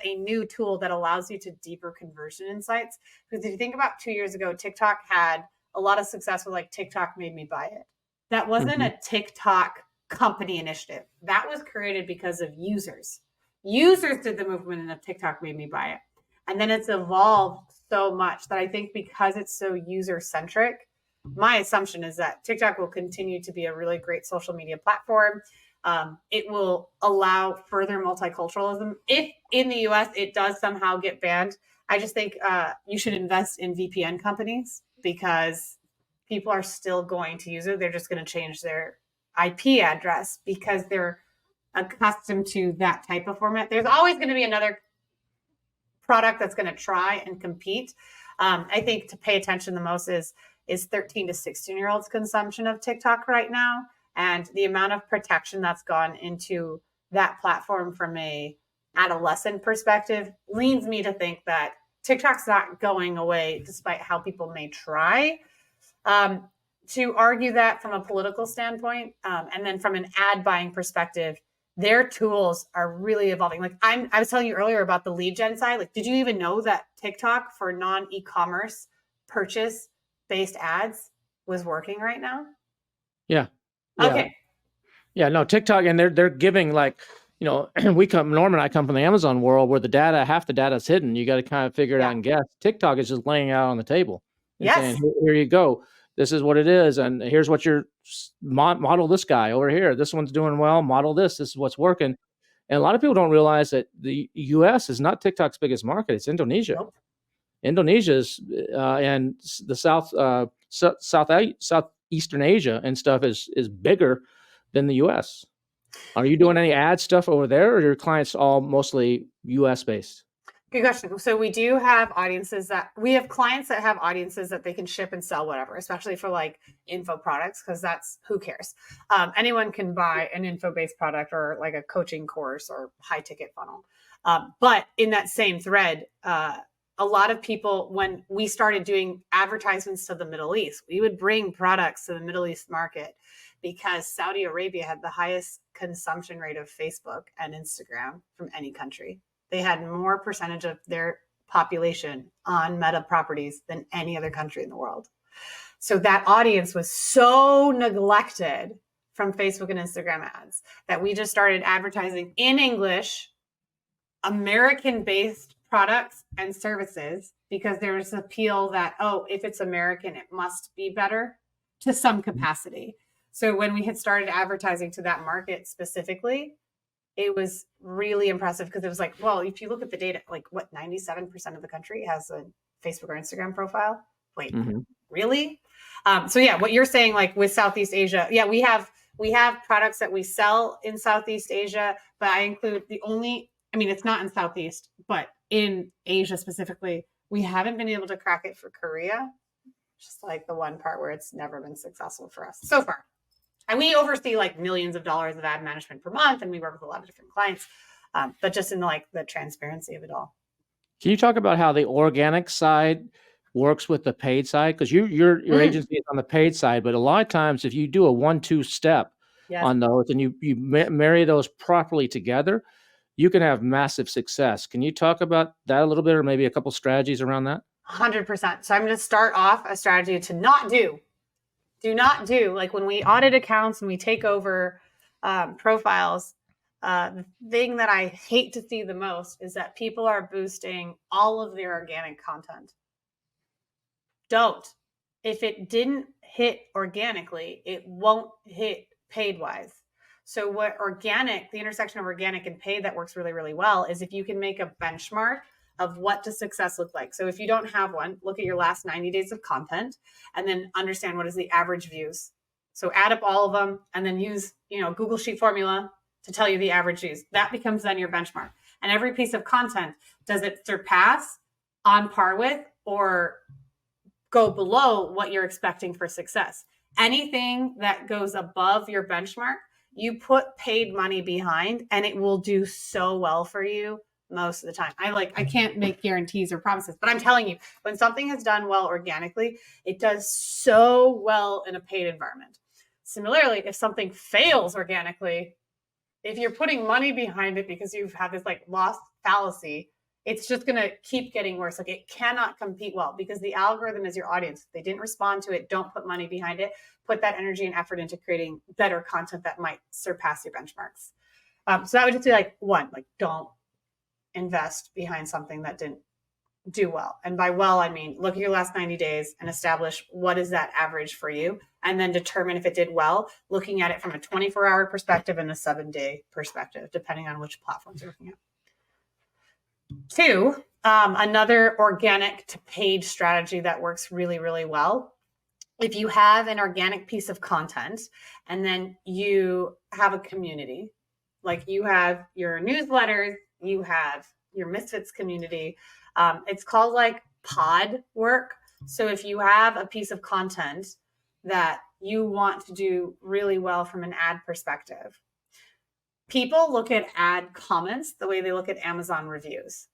[SPEAKER 1] a new tool that allows you to deeper conversion insights. Because if you think about 2 years ago, TikTok had a lot of success with TikTok made me buy it. That wasn't a TikTok company initiative. That was created because of users. Users did the movement of TikTok made me buy it. And then it's evolved so much that I think because it's so user centric, my assumption is that TikTok will continue to be a really great social media platform. It will allow further multiculturalism. If in the US it does somehow get banned, I just think you should invest in VPN companies because people are still going to use it. They're just going to change their IP address because they're accustomed to that type of format. There's always going to be another product that's going to try and compete. I think to pay attention the most is 13 to 16-year-olds consumption of TikTok right now, and the amount of protection that's gone into that platform from a adolescent perspective leads me to think that TikTok's not going away despite how people may try. To argue that from a political standpoint, and then from an ad buying perspective, their tools are really evolving. Like I was telling you earlier about the lead gen side. Like, did you even know that TikTok for non-e-commerce purchase based ads was working right now?
[SPEAKER 4] Yeah.
[SPEAKER 1] Okay.
[SPEAKER 4] Yeah, no, TikTok, and they're giving, like, Norm and I come from the Amazon world where half the data is hidden. You got to kind of figure it out and guess. TikTok is just laying it out on the table and saying, here you go. This is what it is. And here's what your model this guy over here. This one's doing well. Model this. This is what's working. And a lot of people don't realize that the US is not TikTok's biggest market. It's Indonesia.
[SPEAKER 1] Nope.
[SPEAKER 4] Indonesia's and the Southeastern Asia and stuff is bigger than the US. Are you doing any ad stuff over there, or are your clients all mostly US based?
[SPEAKER 1] Good question. So we do have we have clients that have audiences that they can ship and sell whatever, especially for like info products, because that's who cares. Anyone can buy an info-based product or like a coaching course or high ticket funnel. But in that same thread, a lot of people, when we started doing advertisements to the Middle East, we would bring products to the Middle East market because Saudi Arabia had the highest consumption rate of Facebook and Instagram from any country. They had more percentage of their population on Meta properties than any other country in the world. So that audience was so neglected from Facebook and Instagram ads that we just started advertising in English, American-based products and services, because there's appeal that, if it's American, it must be better to some capacity. So when we had started advertising to that market specifically, it was really impressive because it was like, well, if you look at the data, like 97% of the country has a Facebook or Instagram profile. Wait, really? So yeah, what you're saying, like with Southeast Asia, yeah, we have products that we sell in Southeast Asia, but I include it's not in Southeast, but in Asia specifically, we haven't been able to crack it for Korea. Just like the one part where it's never been successful for us so far. And we oversee like millions of dollars of ad management per month, and we work with a lot of different clients, but just in the transparency of it all.
[SPEAKER 4] Can you talk about how the organic side works with the paid side? Because your agency is on the paid side, but a lot of times if you do a 1-2 step on those and you marry those properly together, you can have massive success. Can you talk about that a little bit, or maybe a couple strategies around that?
[SPEAKER 1] 100%. So I'm going to start off a strategy to not do. Do not do, like when we audit accounts and we take over profiles, the thing that I hate to see the most is that people are boosting all of their organic content. Don't. If it didn't hit organically, it won't hit paid wise. So what the intersection of organic and paid that works really, really well is if you can make a benchmark of what does success look like. So if you don't have one, look at your last 90 days of content and then understand what is the average views. So add up all of them and then use, Google Sheet formula to tell you the average views. That becomes then your benchmark. And every piece of content, does it surpass, on par with, or go below what you're expecting for success? Anything that goes above your benchmark, you put paid money behind and it will do so well for you most of the time. I can't make guarantees or promises, but I'm telling you, when something is done well organically, it does so well in a paid environment. Similarly, if something fails organically, if you're putting money behind it because you've had this lost fallacy, it's just going to keep getting worse. It cannot compete well because the algorithm is your audience. If they didn't respond to it, don't put money behind it. Put that energy and effort into creating better content that might surpass your benchmarks. So that would just be one, don't invest behind something that didn't do well. And by well, I mean, look at your last 90 days and establish what is that average for you, and then determine if it did well, looking at it from a 24-hour perspective and a 7-day perspective, depending on which platforms you're looking at. 2, another organic to paid strategy that works really, really well. If you have an organic piece of content and then you have a community, like you have your newsletters, you have your Misfits community, it's called like pod work. So if you have a piece of content that you want to do really well from an ad perspective, people look at ad comments the way they look at Amazon reviews.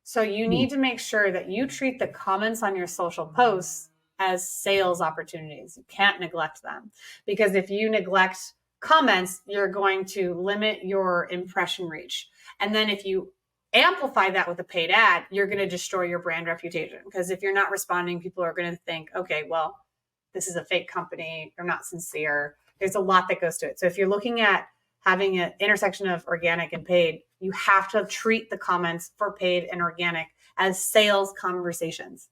[SPEAKER 1] So you need to make sure that you treat the comments on your social posts as sales opportunities. You can't neglect them, because if you neglect comments, you're going to limit your impression reach. And then if you amplify that with a paid ad, you're going to destroy your brand reputation, because if you're not responding, people are going to think, okay, well, this is a fake company. They're not sincere. There's a lot that goes to it. So if you're looking at having an intersection of organic and paid, you have to treat the comments for paid and organic as sales conversations.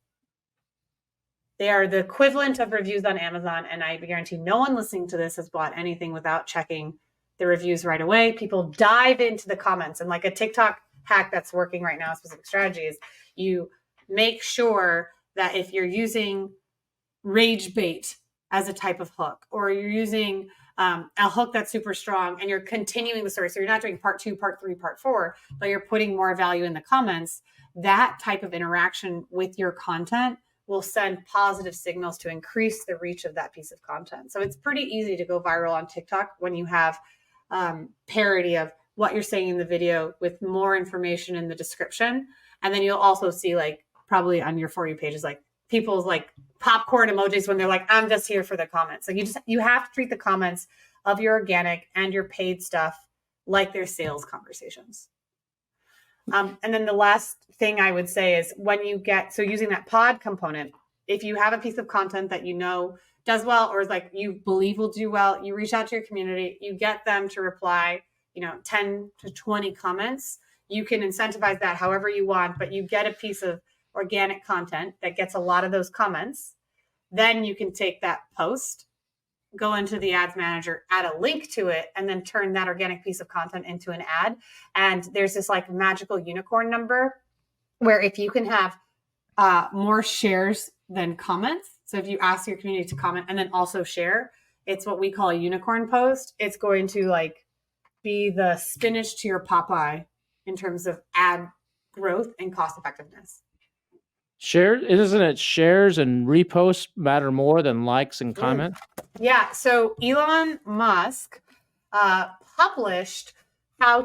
[SPEAKER 1] They are the equivalent of reviews on Amazon, and I guarantee no one listening to this has bought anything without checking the reviews right away. People dive into the comments, and like a TikTok hack that's working right now, specific strategy is you make sure that if you're using rage bait as a type of hook, or you're using a hook that's super strong and you're continuing the story, so you're not doing part 2, part 3, part 4, but you're putting more value in the comments, that type of interaction with your content will send positive signals to increase the reach of that piece of content. So it's pretty easy to go viral on TikTok when you have parody of what you're saying in the video with more information in the description. And then you'll also see, like, probably on your For You pages, like people's like popcorn emojis when they're like, I'm just here for the comments. Like you have to treat the comments of your organic and your paid stuff like they're sales conversations. And then the last thing I would say is when you get, so using that pod component, if you have a piece of content that you know does well, or is like you believe will do well, you reach out to your community, you get them to reply, 10 to 20 comments. You can incentivize that however you want, but you get a piece of organic content that gets a lot of those comments. Then you can take that post, go into the ads manager, add a link to it, and then turn that organic piece of content into an ad. And there's this like magical unicorn number where if you can have more shares than comments, so if you ask your community to comment and then also share, it's what we call a unicorn post. It's going to like be the spinach to your Popeye in terms of ad growth and cost effectiveness.
[SPEAKER 4] Isn't it shares and reposts matter more than likes and comments?
[SPEAKER 1] Yeah. So Elon Musk published how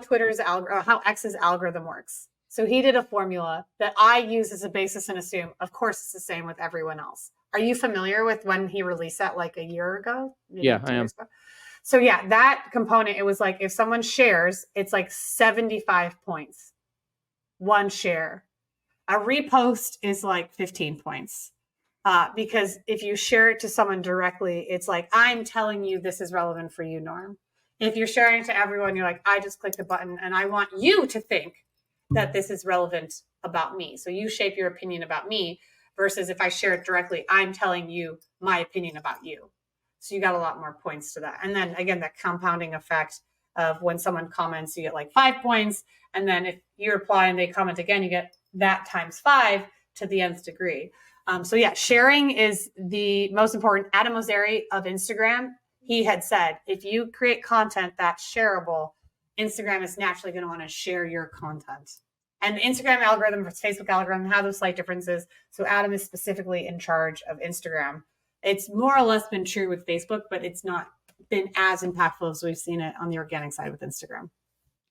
[SPEAKER 1] how X's algorithm works. So he did a formula that I use as a basis and assume, of course, it's the same with everyone else. Are you familiar with when he released that, like a year ago?
[SPEAKER 4] Yeah, I am.
[SPEAKER 1] So yeah, that component, it was like if someone shares, it's like 75 points, one share. A repost is like 15 points. Because if you share it to someone directly, it's like, I'm telling you this is relevant for you, Norm. If you're sharing it to everyone, you're like, I just clicked a button and I want you to think that this is relevant about me. So you shape your opinion about me, versus if I share it directly, I'm telling you my opinion about you. So you got a lot more points to that. And then again, that compounding effect of when someone comments, you get like 5 points. And then if you reply and they comment again, you get that times 5 to the nth degree. So yeah, sharing is the most important. Adam Mosseri of Instagram, he had said, if you create content that's shareable, Instagram is naturally going to want to share your content. And the Instagram algorithm versus Facebook algorithm have those slight differences. So Adam is specifically in charge of Instagram. It's more or less been true with Facebook, but it's not been as impactful as we've seen it on the organic side with Instagram.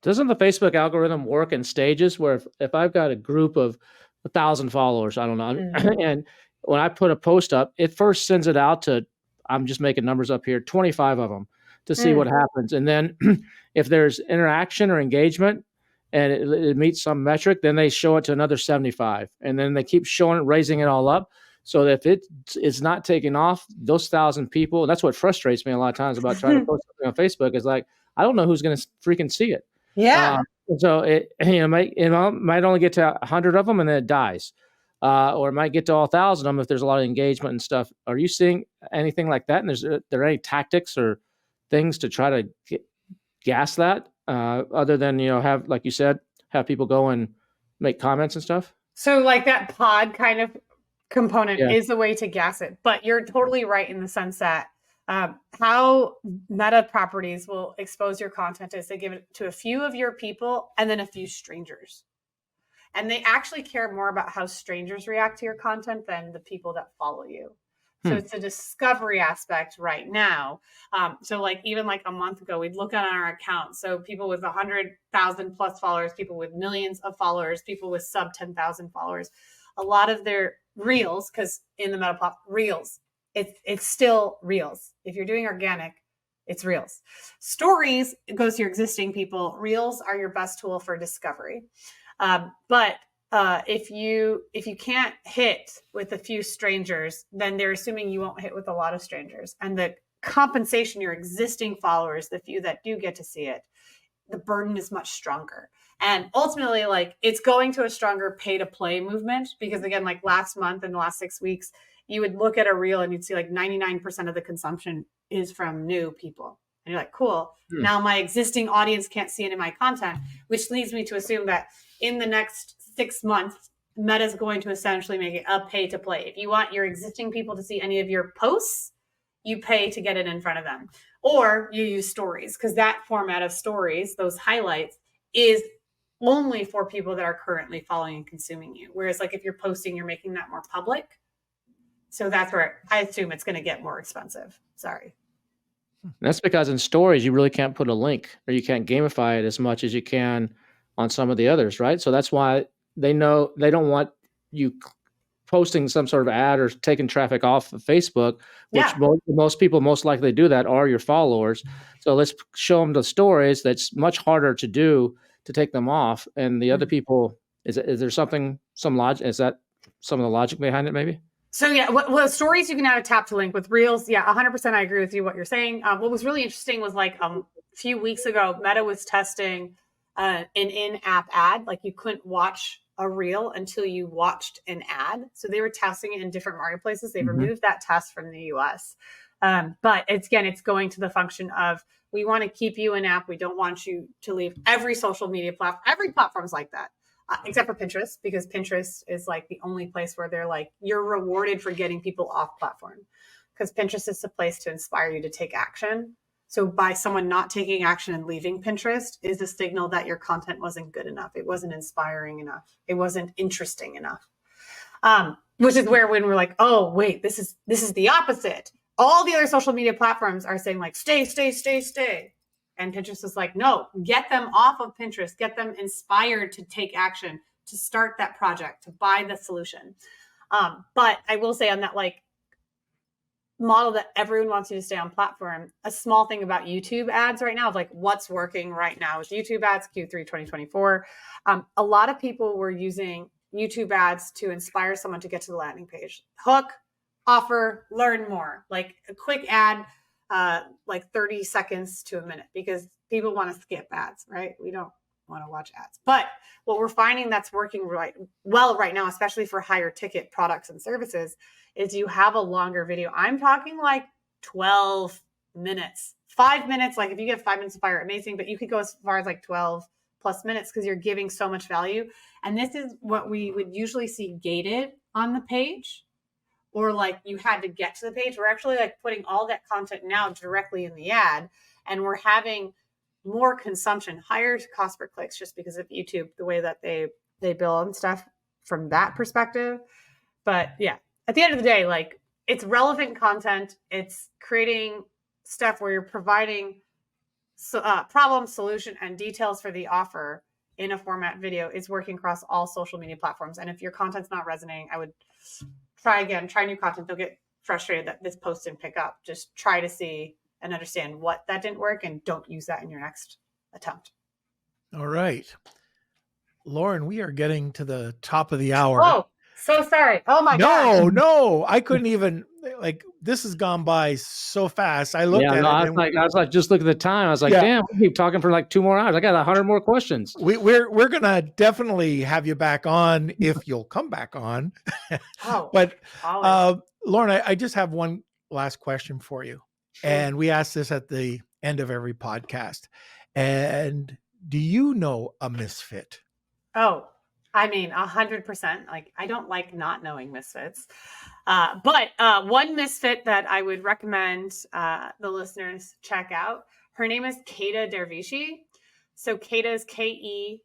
[SPEAKER 4] Doesn't the Facebook algorithm work in stages where if I've got a group of 1,000 followers, I don't know, and when I put a post up, it first sends it out to, I'm just making numbers up here, 25 of them to see what happens. And then if there's interaction or engagement and it meets some metric, then they show it to another 75. And then they keep showing it, raising it all up. So that if it is not taking off, those 1,000 people, and that's what frustrates me a lot of times about trying to post something on Facebook, is like, I don't know who's going to freaking see it.
[SPEAKER 1] Yeah.
[SPEAKER 4] So it might only get to 100 of them and then it dies, or it might get to all 1,000 of them if there's a lot of engagement and stuff. Are you seeing anything like that? And there any tactics or things to try to gas that, other than have, like you said, have people go and make comments and stuff?
[SPEAKER 1] So like that pod kind of component
[SPEAKER 4] Yeah.
[SPEAKER 1] is a way to gas it, but you're totally right in the sense that how meta properties will expose your content is they give it to a few of your people and then a few strangers. And they actually care more about how strangers react to your content than the people that follow you. So it's a discovery aspect right now. So like even like a month ago, we'd look at our account. So people with 100,000 plus followers, people with millions of followers, people with sub 10,000 followers, a lot of their reels, because in the meta pop reels, it's still reels. If you're doing organic, it's reels. Stories, it goes to your existing people. Reels are your best tool for discovery. But if you can't hit with a few strangers, then they're assuming you won't hit with a lot of strangers. And the compensation, your existing followers, the few that do get to see it, the burden is much stronger. And ultimately, like it's going to a stronger pay to play movement because again, like last month and the last 6 weeks, you would look at a reel and you'd see like 99% of the consumption is from new people. And you're like, cool. Now my existing audience can't see any of my content, which leads me to assume that in the next 6 months, Meta is going to essentially make it a pay to play. If you want your existing people to see any of your posts, you pay to get it in front of them. Or you use stories because that format of stories, those highlights, is only for people that are currently following and consuming you. Whereas like if you're posting, you're making that more public. So that's where I assume it's going to get more expensive. Sorry.
[SPEAKER 4] That's because in stories, you really can't put a link or you can't gamify it as much as you can on some of the others, right? So that's why they know they don't want you posting some sort of ad or taking traffic off of Facebook, which most people most likely do that are your followers. So let's show them the stories. That's much harder to do to take them off. And the other people, is there some logic? Is that some of the logic behind it maybe?
[SPEAKER 1] So yeah, well, stories you can have a tap to link with reels. Yeah, 100%. I agree with you what you're saying. What was really interesting was like a few weeks ago, Meta was testing an in-app ad. Like you couldn't watch a reel until you watched an ad. So they were testing it in different marketplaces. They removed that test from the US. But it's going to the function of we want to keep you in app. We don't want you to leave. Every social media platform, every platform's like that. Except for Pinterest, because Pinterest is like the only place where they're like, you're rewarded for getting people off platform. Because Pinterest is the place to inspire you to take action. So by someone not taking action and leaving Pinterest is a signal that your content wasn't good enough. It wasn't inspiring enough. It wasn't interesting enough. Which is where when we're like, oh, wait, this is the opposite. All the other social media platforms are saying like, stay. And Pinterest is like, no, get them off of Pinterest, get them inspired to take action, to start that project, to buy the solution. But I will say on that like model that everyone wants you to stay on platform, a small thing about YouTube ads right now of like what's working right now is YouTube ads Q3 2024. A lot of people were using YouTube ads to inspire someone to get to the landing page. Hook, offer, learn more, like a quick ad, like 30 seconds to a minute, because people want to skip ads, right? We don't want to watch ads. But what we're finding that's working right now, especially for higher ticket products and services, is you have a longer video. I'm talking like 12 minutes, 5 minutes. Like if you get 5 minutes of fire, amazing, but you could go as far as like 12 plus minutes because you're giving so much value. And this is what we would usually see gated on the page, or like you had to get to the page. We're actually like putting all that content now directly in the ad, and we're having more consumption, higher cost per clicks, just because of YouTube, the way that they bill and stuff from that perspective. But yeah, at the end of the day, like it's relevant content. It's creating stuff where you're providing problem, solution, and details for the offer in a format video is working across all social media platforms. And if your content's not resonating, I would try new content. They'll get frustrated that this post didn't pick up. Just try to see and understand what that didn't work and don't use that in your next attempt.
[SPEAKER 3] All right. Lauren, we are getting to the top of the hour.
[SPEAKER 1] Oh, So sorry. Oh my God.
[SPEAKER 3] No, I couldn't even, like, this has gone by so fast. I looked
[SPEAKER 4] Yeah,
[SPEAKER 3] at
[SPEAKER 4] no,
[SPEAKER 3] it and
[SPEAKER 4] I was like, just look at the time. I was like,
[SPEAKER 3] Yeah.
[SPEAKER 4] damn, we keep talking for like 2 more hours. I got 100 more questions.
[SPEAKER 3] we're gonna definitely have you back on if you'll come back on.
[SPEAKER 1] Oh,
[SPEAKER 3] But
[SPEAKER 1] always.
[SPEAKER 3] Lauren, I just have one last question for you. And we ask this at the end of every podcast. And do you know a misfit?
[SPEAKER 1] Oh, I mean, 100%. Like, I don't like not knowing misfits. But one misfit that I would recommend the listeners check out, her name is Keita Dervishi. So Keita is Keida.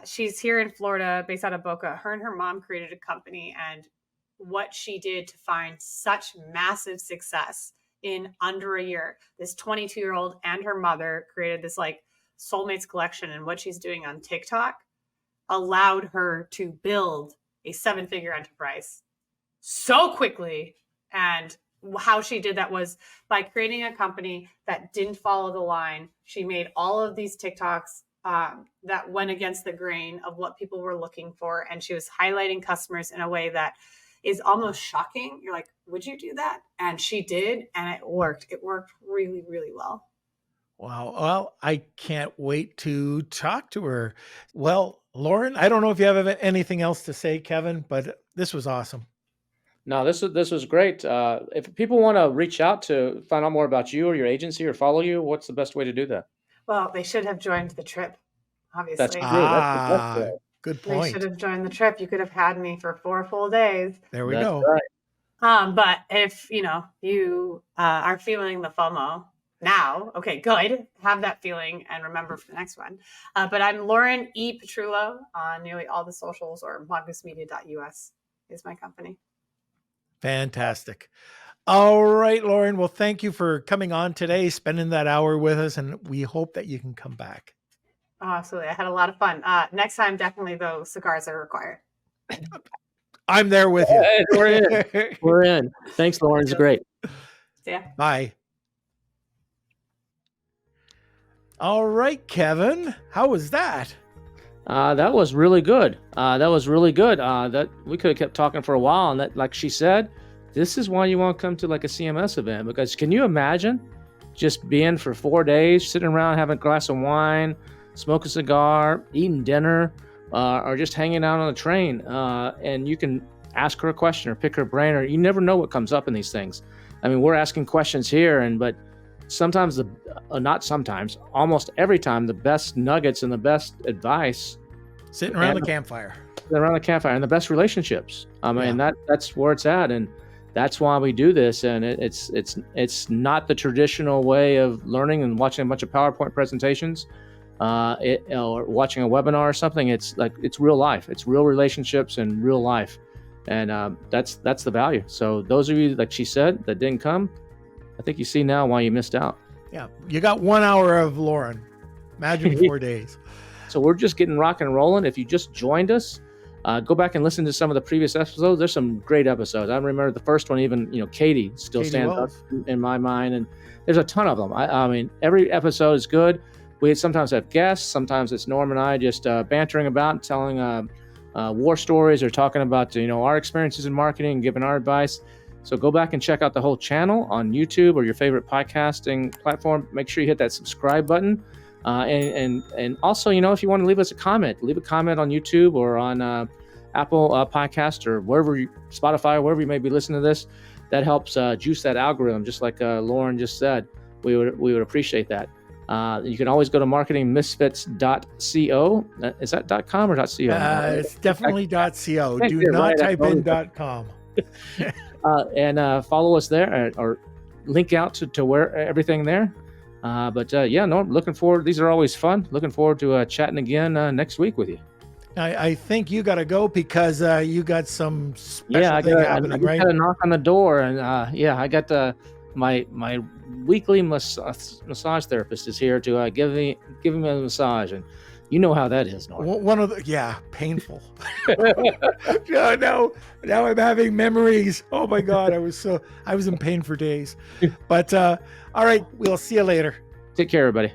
[SPEAKER 1] She's here in Florida, based out of Boca. Her and her mom created a company, and what she did to find such massive success in under a year. This 22-year-old and her mother created this like soulmates collection, and what she's doing on TikTok allowed her to build a 7-figure enterprise so quickly. And how she did that was by creating a company that didn't follow the line. She made all of these TikToks that went against the grain of what people were looking for. And she was highlighting customers in a way that is almost shocking. You're like, would you do that? And she did, and it worked. It worked really, really well.
[SPEAKER 3] Wow. Well, I can't wait to talk to her. Well, Lauren, I don't know if you have anything else to say, Kevin, but this was awesome.
[SPEAKER 4] No, this was great. If people want to reach out to find out more about you or your agency or follow you, what's the best way to do that?
[SPEAKER 1] Well, they should have joined the trip, obviously.
[SPEAKER 4] That's true. That's the best way.
[SPEAKER 3] Good
[SPEAKER 1] They
[SPEAKER 3] point.
[SPEAKER 1] should have joined the trip. You could have had me for 4 full days.
[SPEAKER 3] There we
[SPEAKER 4] That's
[SPEAKER 3] go.
[SPEAKER 4] right.
[SPEAKER 1] But if you are feeling the FOMO now, okay, good. Have that feeling and remember for the next one. But I'm Lauren E. Petrullo on nearly all the socials, or mongoosmedia.us is my company.
[SPEAKER 3] Fantastic. All right, Lauren. Well, thank you for coming on today, spending that hour with us, and we hope that you can come back.
[SPEAKER 1] Oh, absolutely. I had a lot of fun. Next time, definitely those cigars are required.
[SPEAKER 3] I'm there with you.
[SPEAKER 4] Hey, we're in. We're in. Thanks, Lauren. It's great.
[SPEAKER 1] Yeah.
[SPEAKER 3] Bye. All right, Kevin. How was that?
[SPEAKER 4] That was really good. That we could have kept talking for a while. And that, like she said, this is why you want to come to like a CMS event, because can you imagine just being for 4 days, sitting around having a glass of wine, smoke a cigar, eating dinner, or just hanging out on a train, and you can ask her a question or pick her brain, or you never know what comes up in these things. I mean, we're asking questions here, but sometimes not sometimes, almost every time, the best nuggets and the best advice
[SPEAKER 3] Sitting around the campfire.
[SPEAKER 4] And the best relationships. I mean, that's where it's at, and that's why we do this. And it's not the traditional way of learning and watching a bunch of PowerPoint presentations, or watching a webinar or something. It's real life. It's real relationships and real life, and that's the value. So those of you, like she said, that didn't come, I think you see now why you missed out.
[SPEAKER 3] Yeah, you got 1 hour of Lauren. Imagine 4 days.
[SPEAKER 4] So we're just getting rock and rolling. If you just joined us, go back and listen to some of the previous episodes. There's some great episodes. I remember the first one, even Katie still stands up in my mind, and there's a ton of them. I mean, every episode is good. We sometimes have guests. Sometimes it's Norm and I just bantering about and telling war stories, or talking about our experiences in marketing and giving our advice. So go back and check out the whole channel on YouTube or your favorite podcasting platform. Make sure you hit that subscribe button. And also, if you want to leave us a comment, leave a comment on YouTube or on Apple Podcast or Spotify, wherever you may be listening to this. That helps juice that algorithm, just like Lauren just said. We would appreciate that. You can always go to marketingmisfits.co. Is that .com or .co?
[SPEAKER 3] It's definitely .co. Do not type in .com.
[SPEAKER 4] And follow us there, or link out to where everything there. No, looking forward. These are always fun. Looking forward to chatting again next week with you.
[SPEAKER 3] I think you got to go because you got some special thing happening, right?
[SPEAKER 4] I got a knock on the door, and I got my weekly massage therapist is here to give me a massage, and you know how that is, Norm.
[SPEAKER 3] Painful. No, now I'm having memories. Oh my God, I was in pain for days. But all right, we'll see you later.
[SPEAKER 4] Take care, everybody.